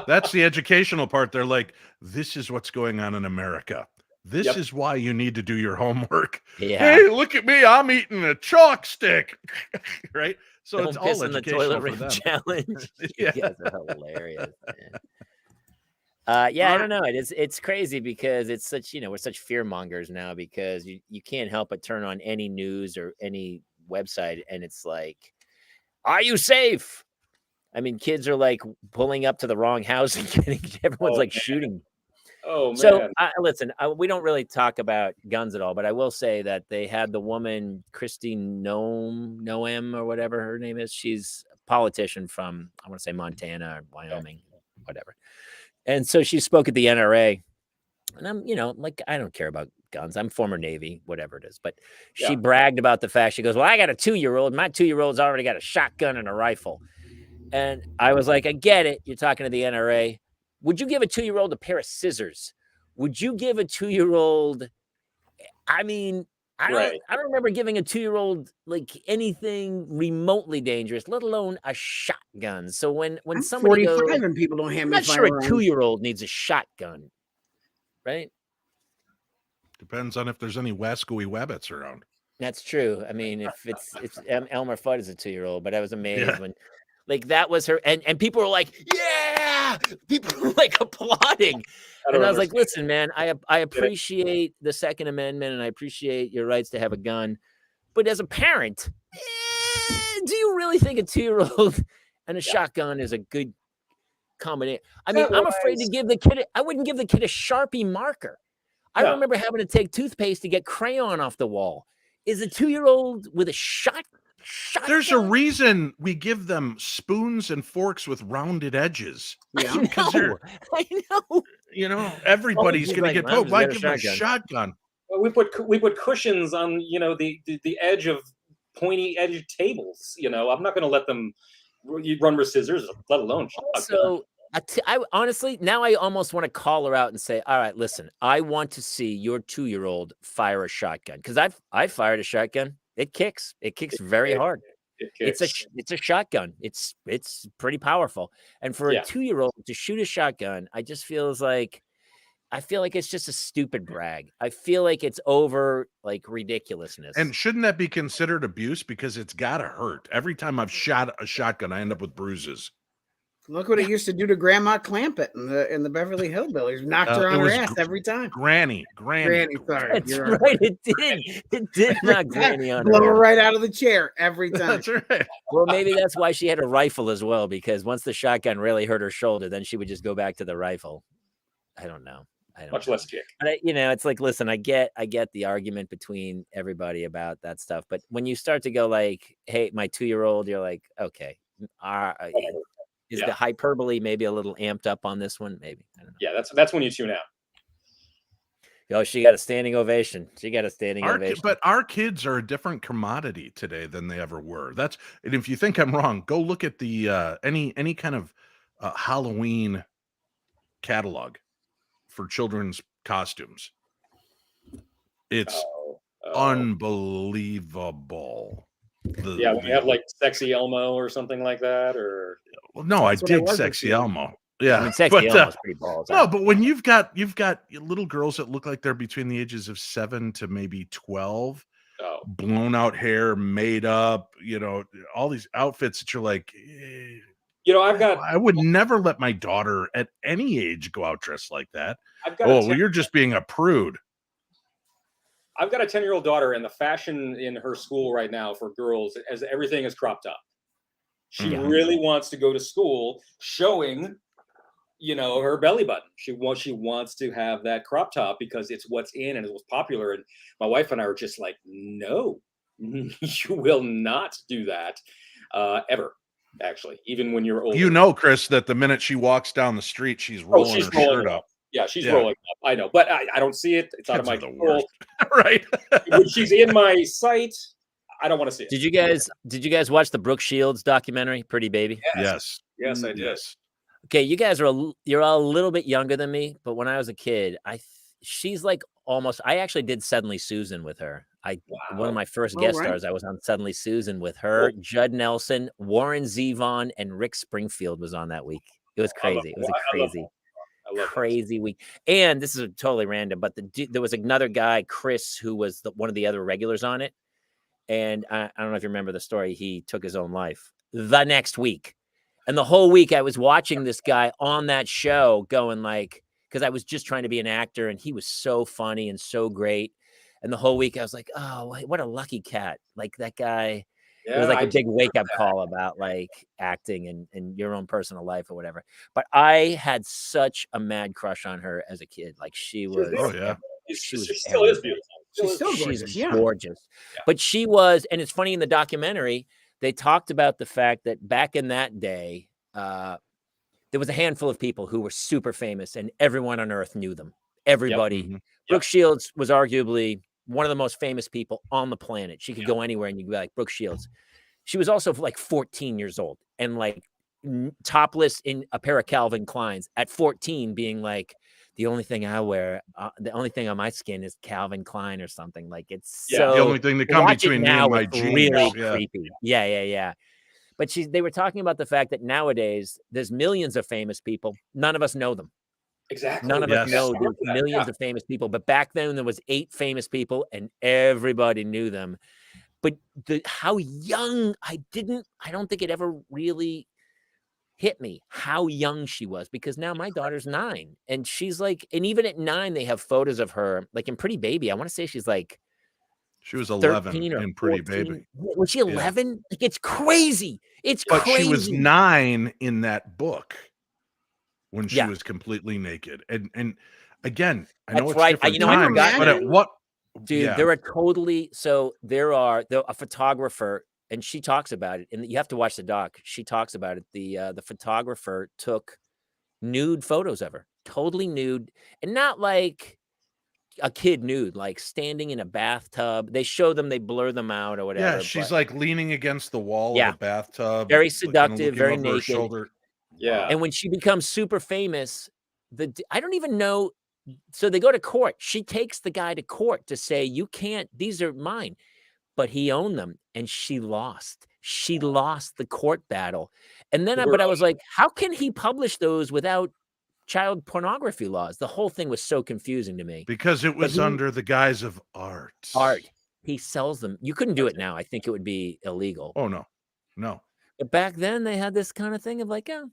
That's the educational part. They're like, this is what's going on in America. This is why you need to do your homework. Yeah. Hey, look at me. I'm eating a chalk stick. Right? So Don't it's piss all in the educational toilet for ring them. challenge. Yeah. You guys are hilarious, man. I don't know. It's crazy because it's such, we're such fear mongers now, because you can't help but turn on any news or any website and it's like, are you safe? I mean, kids are like pulling up to the wrong house and everyone's shooting. Oh, man. So listen, we don't really talk about guns at all, but I will say that they had the woman, Christine Noem or whatever her name is. She's a politician from, I want to say Montana or Wyoming, whatever. And so she spoke at the NRA, and I'm, I don't care about guns. I'm former Navy, whatever it is. But she bragged about the fact, she goes, well, I got a 2-year-old. My 2-year-old's already got a shotgun and a rifle. And I was like, I get it. You're talking to the NRA. Would you give a 2-year-old a pair of scissors? Would you give a 2-year-old? I mean, I don't remember giving a 2-year-old like anything remotely dangerous, let alone a shotgun. So when somebody 45 goes, and people don't have I'm me not sure firearms. a 2-year-old needs a shotgun, right? Depends on if there's any wascooey wabbits around. That's true. I mean, if it's Elmer Fudd is a 2-year-old, but I was amazed when. Like that was her, and people were like, "Yeah!" People were like applauding, and I was like, "Listen, man, I appreciate the Second Amendment, and I appreciate your rights to have a gun, but as a parent, do you really think a 2-year-old and a shotgun is a good combination?" I mean, I'm afraid to give the kid. I wouldn't give the kid a Sharpie marker. I remember having to take toothpaste to get crayon off the wall. Is a 2-year-old with a shotgun? There's a reason we give them spoons and forks with rounded edges. I know. Everybody's going to get poked. Why give them a shotgun? We put cushions on, the edge of pointy edged tables. I'm not going to let them run with scissors, let alone shotgun. So I honestly, now I almost want to call her out and say, all right, listen, I want to see your 2-year-old fire a shotgun, because I fired a shotgun. It kicks very hard. It's a shotgun. It's pretty powerful. And for a 2-year-old to shoot a shotgun, I feel like it's just a stupid brag. I feel like it's over, like, ridiculousness. And shouldn't that be considered abuse? Because it's gotta hurt. Every time I've shot a shotgun, I end up with bruises. Look what it used to do to Grandma Clampett in the Beverly Hillbillies. Knocked her on her ass every time. Granny. Sorry, That's right. It did knock Granny on blow her her ass. right out of the chair every time. That's right. Well, maybe that's why she had a rifle as well, because once the shotgun really hurt her shoulder, then she would just go back to the rifle. I don't know. Much less kick. But it's like, listen, I get the argument between everybody about that stuff, but when you start to go like, "Hey, my 2-year-old," you're like, okay, is the hyperbole maybe a little amped up on this one? Maybe. I don't know. Yeah, that's when you tune out. Oh, she got a standing ovation. Ovation. But our kids are a different commodity today than they ever were. And if you think I'm wrong, go look at the any kind of Halloween catalog for children's costumes. It's unbelievable. When you have like Sexy Elmo or something like that, or no, I dig Sexy Elmo. Yeah, I mean, Sexy Elmo's pretty balls. No, but when you've got little girls that look like they're between the ages of 7 to maybe 12, blown out hair, made up, all these outfits that you're like, I would never let my daughter at any age go out dressed like that. You're just being a prude. I've got a 10-year-old daughter, and the fashion in her school right now for girls, as everything is cropped up. She really wants to go to school showing, her belly button. She wants to have that crop top because it's what's in and it's what's popular. And my wife and I are just like, no, you will not do that ever. Actually, even when you're older. Chris, that the minute she walks down the street, she's rolling her shirt up. Yeah, she's rolling up. I know, but I don't see it. It's out of my control. Right. When she's in my sight, I don't want to see it. Did you guys watch the Brooke Shields documentary, Pretty Baby? Yes, I did. Yes. Okay, you're all a little bit younger than me, but when I was a kid, she's like almost. I actually did Suddenly Susan with her. One of my first guest stars. I was on Suddenly Susan with her, Judd Nelson, Warren Zevon, and Rick Springfield was on that week. It was crazy. It was a crazy week. And this is totally random, but there was another guy, Chris, who was one of the other regulars on it. And I don't know if you remember the story. He took his own life the next week. And the whole week I was watching this guy on that show going like, because I was just trying to be an actor and he was so funny and so great. And the whole week I was like, oh, what a lucky cat. Like that guy. It was like a big wake up call about like acting and your own personal life or whatever. But I had such a mad crush on her as a kid. Like she was. Oh yeah. She still is beautiful. She's gorgeous. Yeah. But she was, and it's funny in the documentary, they talked about the fact that back in that day, there was a handful of people who were super famous and everyone on earth knew them. Everybody. Yep. Mm-hmm. Brooke Shields was arguably one of the most famous people on the planet. She could go anywhere and you'd be like, Brooke Shields. She was also like 14 years old and like topless in a pair of Calvin Kleins at 14 being like, the only thing I wear, the only thing on my skin is Calvin Klein or something. Like it's so the only thing that comes between me and my jeans. Really creepy. Yeah. But they were talking about the fact that nowadays there's millions of famous people. None of us know them. Exactly. None of us know there's millions of famous people. But back then there was 8 famous people and everybody knew them. But how young, I don't think it ever really hit me how young she was, because now my daughter's 9 and she's like, and even at 9 they have photos of her like in Pretty Baby. I want to say she's like, she was 11 in Pretty 14. Baby. Was she 11? Yeah. Like it's crazy. But she was 9 in that book when she was completely naked. And again, I know it's different times, but at what? Dude, there are totally. So there are a photographer. And she talks about it, and you have to watch the doc. She talks about it. The photographer took nude photos of her, totally nude, and not like a kid nude, like standing in a bathtub. They show them, they blur them out or whatever. Yeah, she's but like leaning against the wall Yeah. of a bathtub, very like, kinda seductive, looking very over her naked. shoulder. Yeah. And when she becomes super famous, I don't even know. So they go to court. She takes the guy to court to say, you can't, these are mine. But he owned them, and she lost. She lost the court battle. And then, but I was like, how can he publish those without child pornography laws? The whole thing was so confusing to me. Because it was under the guise of art. Art. He sells them. You couldn't do it now. I think it would be illegal. Oh, no. No. But back then, they had this kind of thing of like, oh.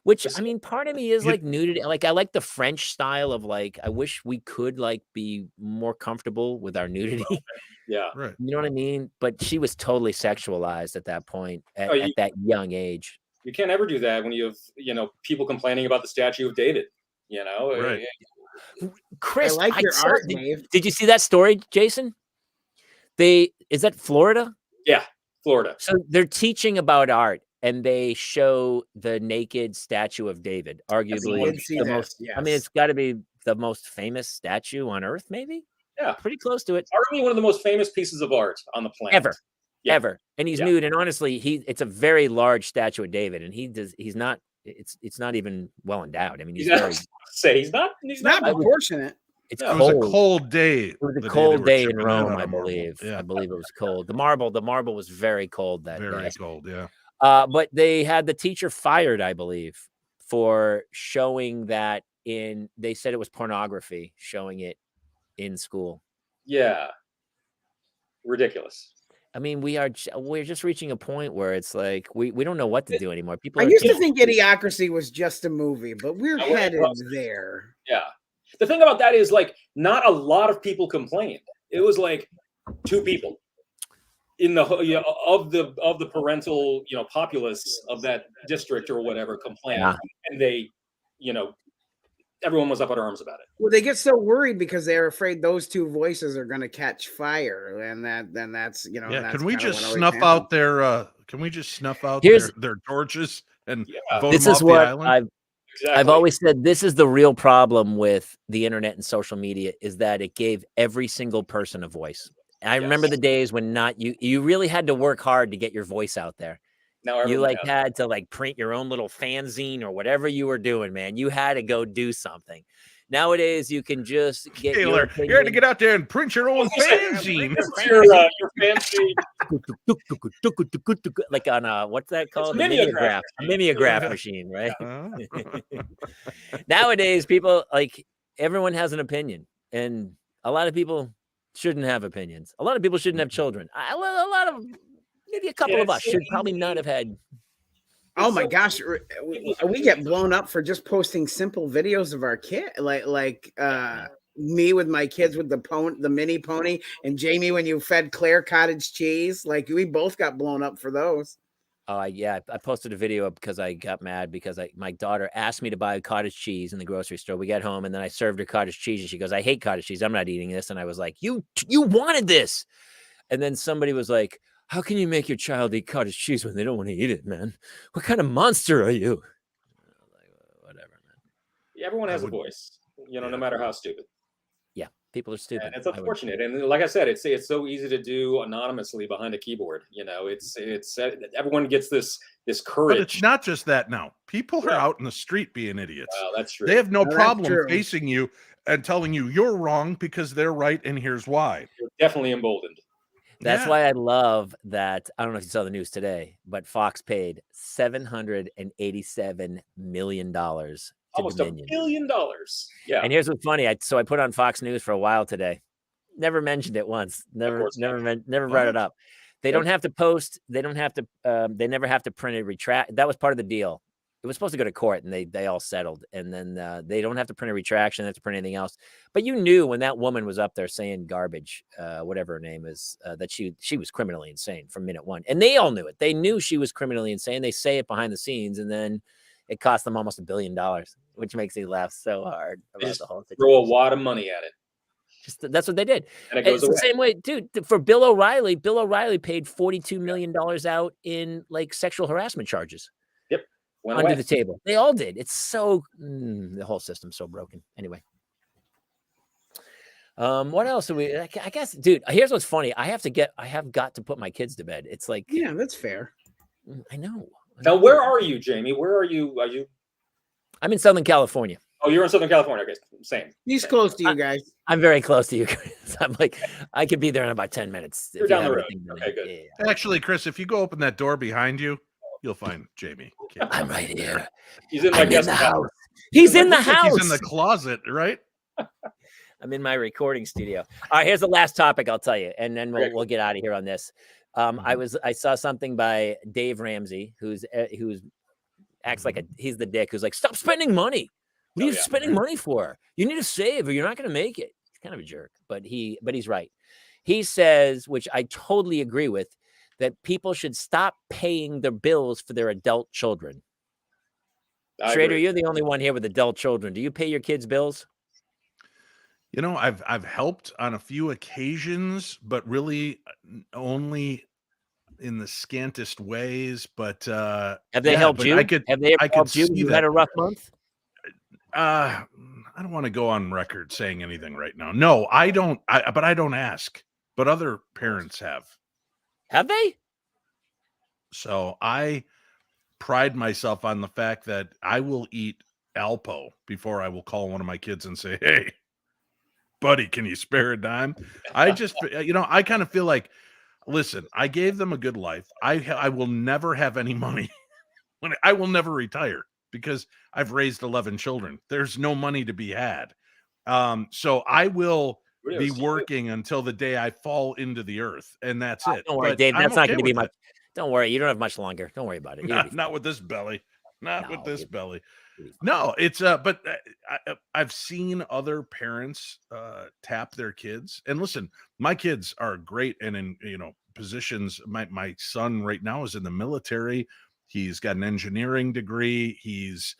Which, I mean, part of me is like nudity. Like, I like the French style of like, I wish we could like be more comfortable with our nudity. Yeah. Right. You know what I mean? But she was totally sexualized at that point, at that young age. You can't ever do that when you have, you know, people complaining about the statue of David, you know? Right. Chris, I like your saw- art, did, Dave. did you see that story, Jason? Is that Florida? Yeah, Florida. So they're teaching about art, and they show the naked statue of David, arguably did see the this, most. I mean, yes. it's got to be the most famous statue on Earth, maybe. Yeah. Pretty close to it. Arguably one of the most famous pieces of art on the planet. Ever. Yeah. Ever. And he's nude. And honestly, it's a very large statue of David, and he's not. It's not even well endowed. I mean, he's very. He's not proportionate. It's It cold. was a cold day. It was a the cold they day were in chipping that Rome, out I of marble. believe. Yeah. I believe it was cold. The marble was very cold that Very day. cold, yeah. But they had the teacher fired, I believe, for showing that they said it was pornography, showing it in school. Yeah. Ridiculous. I mean, we're just reaching a point where it's like we don't know what to do anymore. People I are used to think Idiocracy was just a movie, but we're I went headed across- there. Yeah. The thing about that is like not a lot of people complained. It was like 2 people in the of the parental, populace of that district or whatever complained. Yeah. And they, everyone was up in arms about it. Well, they get so worried because they're afraid those 2 voices are going to catch fire, and that's Yeah, that's can we kinda just what always snuff happens. out their can we just snuff out Here's- their torches and Yeah. vote This them is off what the island? I've always said. This is the real problem with the internet and social media, is that it gave every single person a voice. I remember the days when you really had to work hard to get your voice out there. Now You everyone like has. had to like print your own little fanzine or whatever you were doing, man. You had to go do something. Nowadays, you can just get your Taylor, you had to opinion. get out there and print your own fanzine. Your fancy like on what's that called? a mimeograph. A mimeograph machine, right? Oh. Nowadays, people like everyone has an opinion, and a lot of people shouldn't have opinions. A lot of people shouldn't have children. A lot of maybe a couple of us should probably not have had. Oh my gosh, we get blown up for just posting simple videos of our kid, like me with my kids with the mini pony, and Jamie when you fed Claire cottage cheese. Like we both got blown up for those. Oh, I posted a video because I got mad because my daughter asked me to buy cottage cheese in the grocery store. We got home and then I served her cottage cheese and she goes, "I hate cottage cheese. I'm not eating this." And I was like, "You wanted this." And then somebody was like, "How can you make your child eat cottage cheese when they don't want to eat it, man? What kind of monster are you?" Like, whatever, man. Everyone has a voice, no matter how stupid. Yeah, people are stupid. And it's unfortunate. And like I said, it's so easy to do anonymously behind a keyboard. It's everyone gets this courage. But it's not just that now. People are out in the street being idiots. Well, that's true. They have no That's problem true. facing you and telling you you're wrong because they're right, and here's why. You're definitely emboldened. That's Yeah. why I love that. I don't know if you saw the news today, but Fox paid $787 million to Almost Dominion. $1 billion. Yeah. And here's what's funny. I put on Fox News for a while today. Never mentioned it once. Never course not. brought it up. They don't have to post. They don't have to. They never have to print a retract. That was part of the deal. It was supposed to go to court, and they all settled. And then they don't have to print a retraction. They have to print anything else. But you knew when that woman was up there saying garbage, whatever her name is, that she was criminally insane from minute one. And they all knew it. They knew she was criminally insane. They say it behind the scenes, and then it cost them almost $1 billion, which makes me laugh so hard about the whole situation. Throw a wad of money at it. That's what they did. And it goes It's the away. same way, dude. For Bill O'Reilly paid $42 million out in like sexual harassment charges Went under away. the table. They all did. It's so the whole system's so broken. Anyway, What else do we? I guess, dude. Here's what's funny. I have got to put my kids to bed. It's like, Yeah, that's fair. I know. Now, where are you, Jamie? Where are you? Are you? I'm in Southern California. Oh, you're in Southern California. Okay, same. He's Same. close to you guys. I'm very close to you. Chris. I'm like, I could be there in about 10 minutes. You're if you down the have road. anything to Okay, do. good. Yeah. Actually, Chris, if you go open that door behind you, you'll find Jamie. Okay. I'm right here. He's in my I'm in guest the house. house. He's in the Looks like house. He's in the closet, right? I'm in my recording studio. All right, here's the last topic I'll tell you, and then we'll get out of here on this. I saw something by Dave Ramsey, who's acts like he's the dick who's like, stop spending money. What are you spending money for? You need to save, or you're not going to make it. He's kind of a jerk, but he's right. He says, which I totally agree with, that people should stop paying their bills for their adult children. Schrader, you're the only one here with adult children. Do you pay your kids' bills? You know, I've helped on a few occasions, but really only in the scantest ways. But have they helped you? Have they ever helped you? You had a rough month. I don't want to go on record saying anything right now. No, I don't. But I don't ask. But other parents have. Have they? So I pride myself on the fact that I will eat Alpo before I will call one of my kids and say, "Hey, buddy, can you spare a dime?" I just, I kind of feel like, listen, I gave them a good life. I will never have any money. I will never retire because I've raised 11 children. There's no money to be had. So I will be working until the day I fall into the earth, and that's it. Don't worry, but Dave. That's not going to be much. Don't worry. You don't have much longer. Don't worry about it. Not with this belly. Not with this belly. No, it's but I've seen other parents tap their kids, and listen, my kids are great and in positions. My son right now is in the military. He's got an engineering degree. He's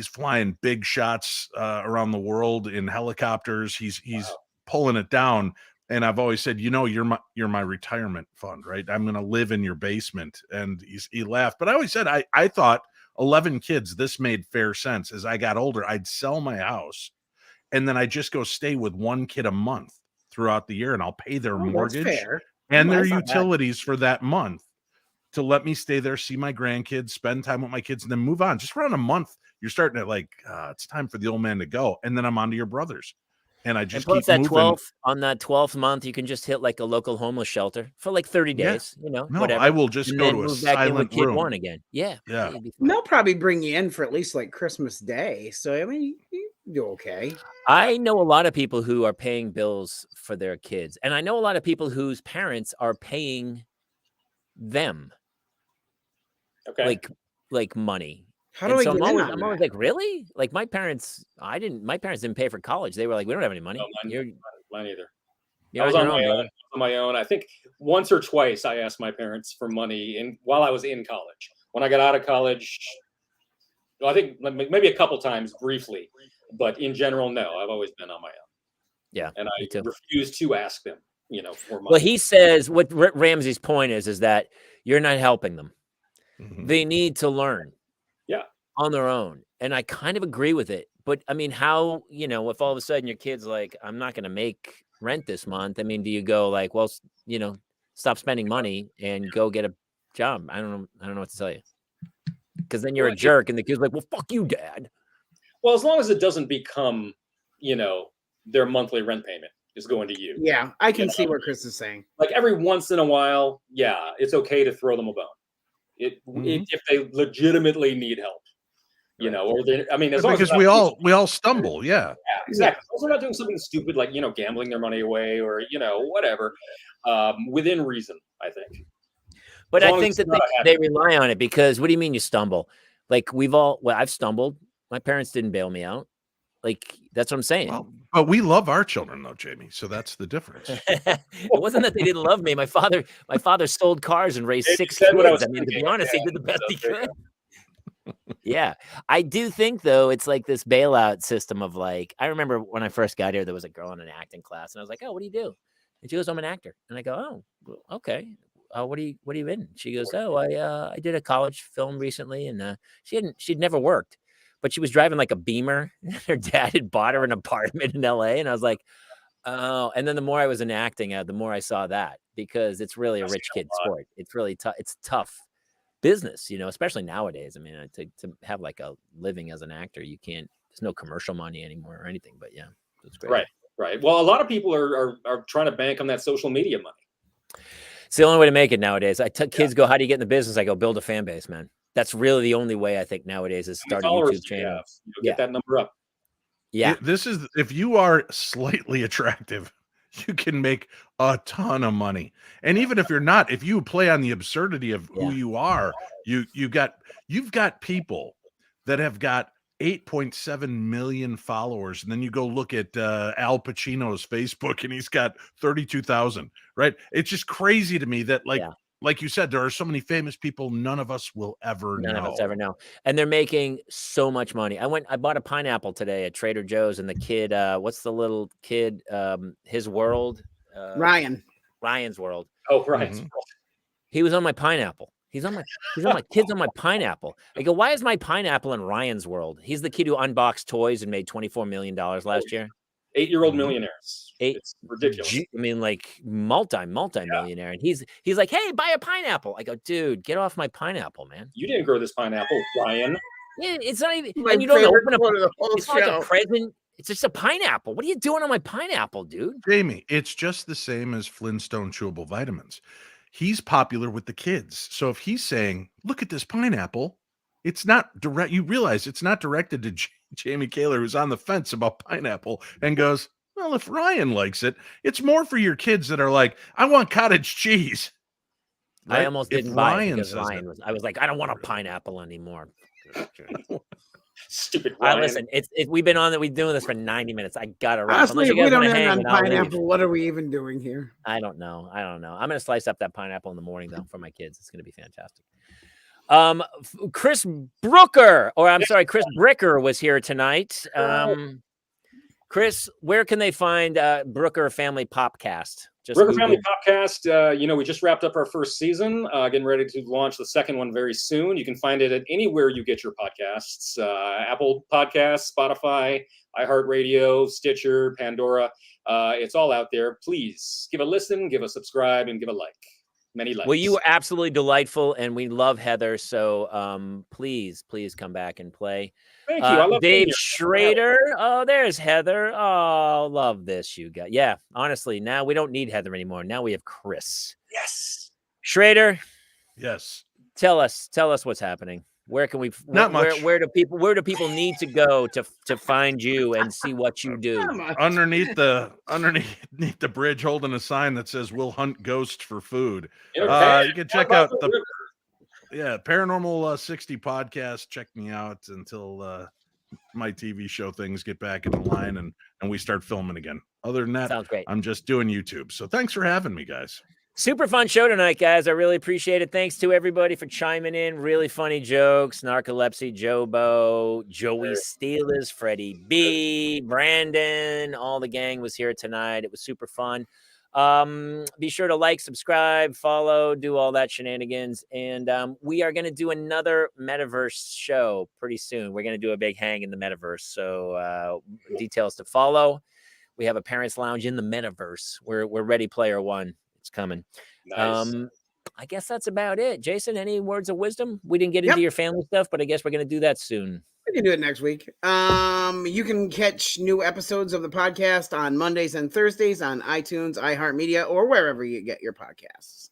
flying big shots around the world in helicopters. He's pulling it down. And I've always said, you're my retirement fund, right? I'm going to live in your basement. And he laughed. But I always said, I thought 11 kids, this made fair sense. As I got older, I'd sell my house and then I just go stay with one kid a month throughout the year, and I'll pay their mortgage and their utilities for that month to let me stay there, see my grandkids, spend time with my kids, and then move on. Just around a month, you're starting to it's time for the old man to go. And then I'm on to your brothers. And I just keep moving. On that 12th month, you can just hit like a local homeless shelter for like 30 days, whatever. I will just go to a silent room. Kid one again. Yeah. They'll probably bring you in for at least like Christmas Day. So, I mean, you do okay. I know a lot of people who are paying bills for their kids. And I know a lot of people whose parents are paying them. Okay. Like money. How do I get in on I'm always like, really? Like my parents didn't pay for college. They were like, we don't have any money. No, mine either. I was on my own. I think once or twice I asked my parents for money while I was in college. When I got out of college, I think maybe a couple times briefly, but in general, no. I've always been on my own. Yeah, and I refuse to ask them, for money. Well, he says what Ramsey's point is that you're not helping them. Mm-hmm. They need to learn. On their own. And I kind of agree with it. But I mean, how, if all of a sudden your kid's like, I'm not going to make rent this month. I mean, do you go like, well, stop spending money and go get a job? I don't know what to tell you. Because then you're a jerk and the kid's like, well, fuck you, Dad. Well, as long as it doesn't become, their monthly rent payment is going to you. Yeah, I can see what Chris is saying. Like every once in a while, yeah, it's okay to throw them a bone. If they legitimately need help. Or as long as we all stumble, yeah, exactly. Also, not doing something stupid like gambling their money away or whatever, within reason, I think. But I think that they rely on it because what do you mean you stumble? Like I've stumbled. My parents didn't bail me out. Like that's what I'm saying. Well, but we love our children though, Jamie. So that's the difference. It wasn't that they didn't love me. My father sold cars and raised 6 kids. I mean, to be honest, he did the best he could. Yeah, I do think though it's like this bailout system of like I remember when I first got here, there was a girl in an acting class, and I was like, "Oh, what do you do?" And she goes, "I'm an actor." And I go, "Oh, okay. What are you in?" She goes, "Oh, I did a college film recently," and she'd never worked, but she was driving like a Beamer. Her dad had bought her an apartment in LA. And I was like, oh, and then the more I was enacting, the more I saw that, because it's really a I've seen rich a kid lot. sport. It's really tough. It's tough business, especially nowadays. I mean, to have like a living as an actor, you can't, there's no commercial money anymore or anything, but yeah, it's great. Right. Well, a lot of people are trying to bank on that social media money. It's the only way to make it nowadays. Kids go, how do you get in the business? I go, build a fan base, man. That's really the only way I think nowadays is How many start a followers YouTube do you channel. have? Get that number up. Yeah. This is, if you are slightly attractive, you can make a ton of money. And even if you're not, if you play on the absurdity of who you are, you've got people that have got 8.7 million followers, and then you go look at Al Pacino's Facebook and he's got 32,000, right? It's just crazy to me that like you said, there are so many famous people none of us will ever know. None of us ever know. And they're making so much money. I bought a pineapple today at Trader Joe's, and the kid, what's the little kid, his world? Ryan's World. Oh, Ryan's World. He was on my pineapple. He's on my kids on my pineapple. I go, why is my pineapple in Ryan's World? He's the kid who unboxed toys and made $24 million last year. 8-year-old millionaires. It's ridiculous. I mean, like multi-millionaire. And he's like, hey, buy a pineapple. I go, dude, get off my pineapple, man. You didn't grow this pineapple, Ryan. Yeah, it's not even, and you don't open up. It's not like a present. It's just a pineapple. What are you doing on my pineapple, dude? Jamie, it's just the same as Flintstone chewable vitamins. He's popular with the kids. So if he's saying, look at this pineapple, it's not direct. You realize it's not directed to Jamie Kaler, who's on the fence about pineapple and goes, well, if Ryan likes it, it's more for your kids that are like, I want cottage cheese. Right? I almost didn't buy it because I was like, I don't want a pineapple anymore. Stupid Ryan. Listen, we've been on that. We're doing this for 90 minutes. I gotta wrap. Honestly, if we don't end on pineapple, what are we even doing here? I don't know. I'm gonna slice up that pineapple in the morning though for my kids. It's gonna be fantastic. Chris Bricker was here tonight. Chris, where can they find Brooker Family Popcast? Brooker Family Popcast, we just wrapped up our first season, getting ready to launch the second one very soon. You can find it at anywhere you get your podcasts, Apple Podcasts, Spotify, iHeartRadio, Stitcher, Pandora. It's all out there. Please give a listen, give a subscribe, and give a like. Many likes. Well, you were absolutely delightful, and we love Heather. So please come back and play. Thank you. I love Dave Schrader. Oh, there's Heather. Oh, love this, you guys. Yeah, honestly, now we don't need Heather anymore. Now we have Chris. Yes. Schrader. Yes. Tell us what's happening. Where can we? Not much. Where do people need to go to find you and see what you do? Underneath the bridge, holding a sign that says "We'll hunt ghosts for food." You can check out the Paranormal 60 podcast. Check me out until my TV show things get back in line and we start filming again. Other than that, sounds great. I'm just doing YouTube. So thanks for having me, guys. Super fun show tonight, guys. I really appreciate it. Thanks to everybody for chiming in. Really funny jokes. Narcolepsy, Jobo, Joey Steelers, Freddie B, Brandon. All the gang was here tonight. It was super fun. Be sure to like, subscribe, follow, do all that shenanigans. And we are going to do another metaverse show pretty soon. We're going to do a big hang in the metaverse. So details to follow. We have a parents lounge in the metaverse. We're Ready Player One. It's coming. Nice. I guess that's about it. Jason, any words of wisdom? We didn't get into your family stuff, but I guess we're going to do that soon. We can do it next week. You can catch new episodes of the podcast on Mondays and Thursdays on iTunes, iHeartMedia, or wherever you get your podcasts.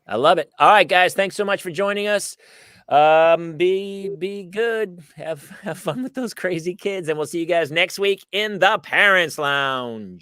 I love it. All right, guys. Thanks so much for joining us. Be good. Have fun with those crazy kids, and we'll see you guys next week in the Parents Lounge.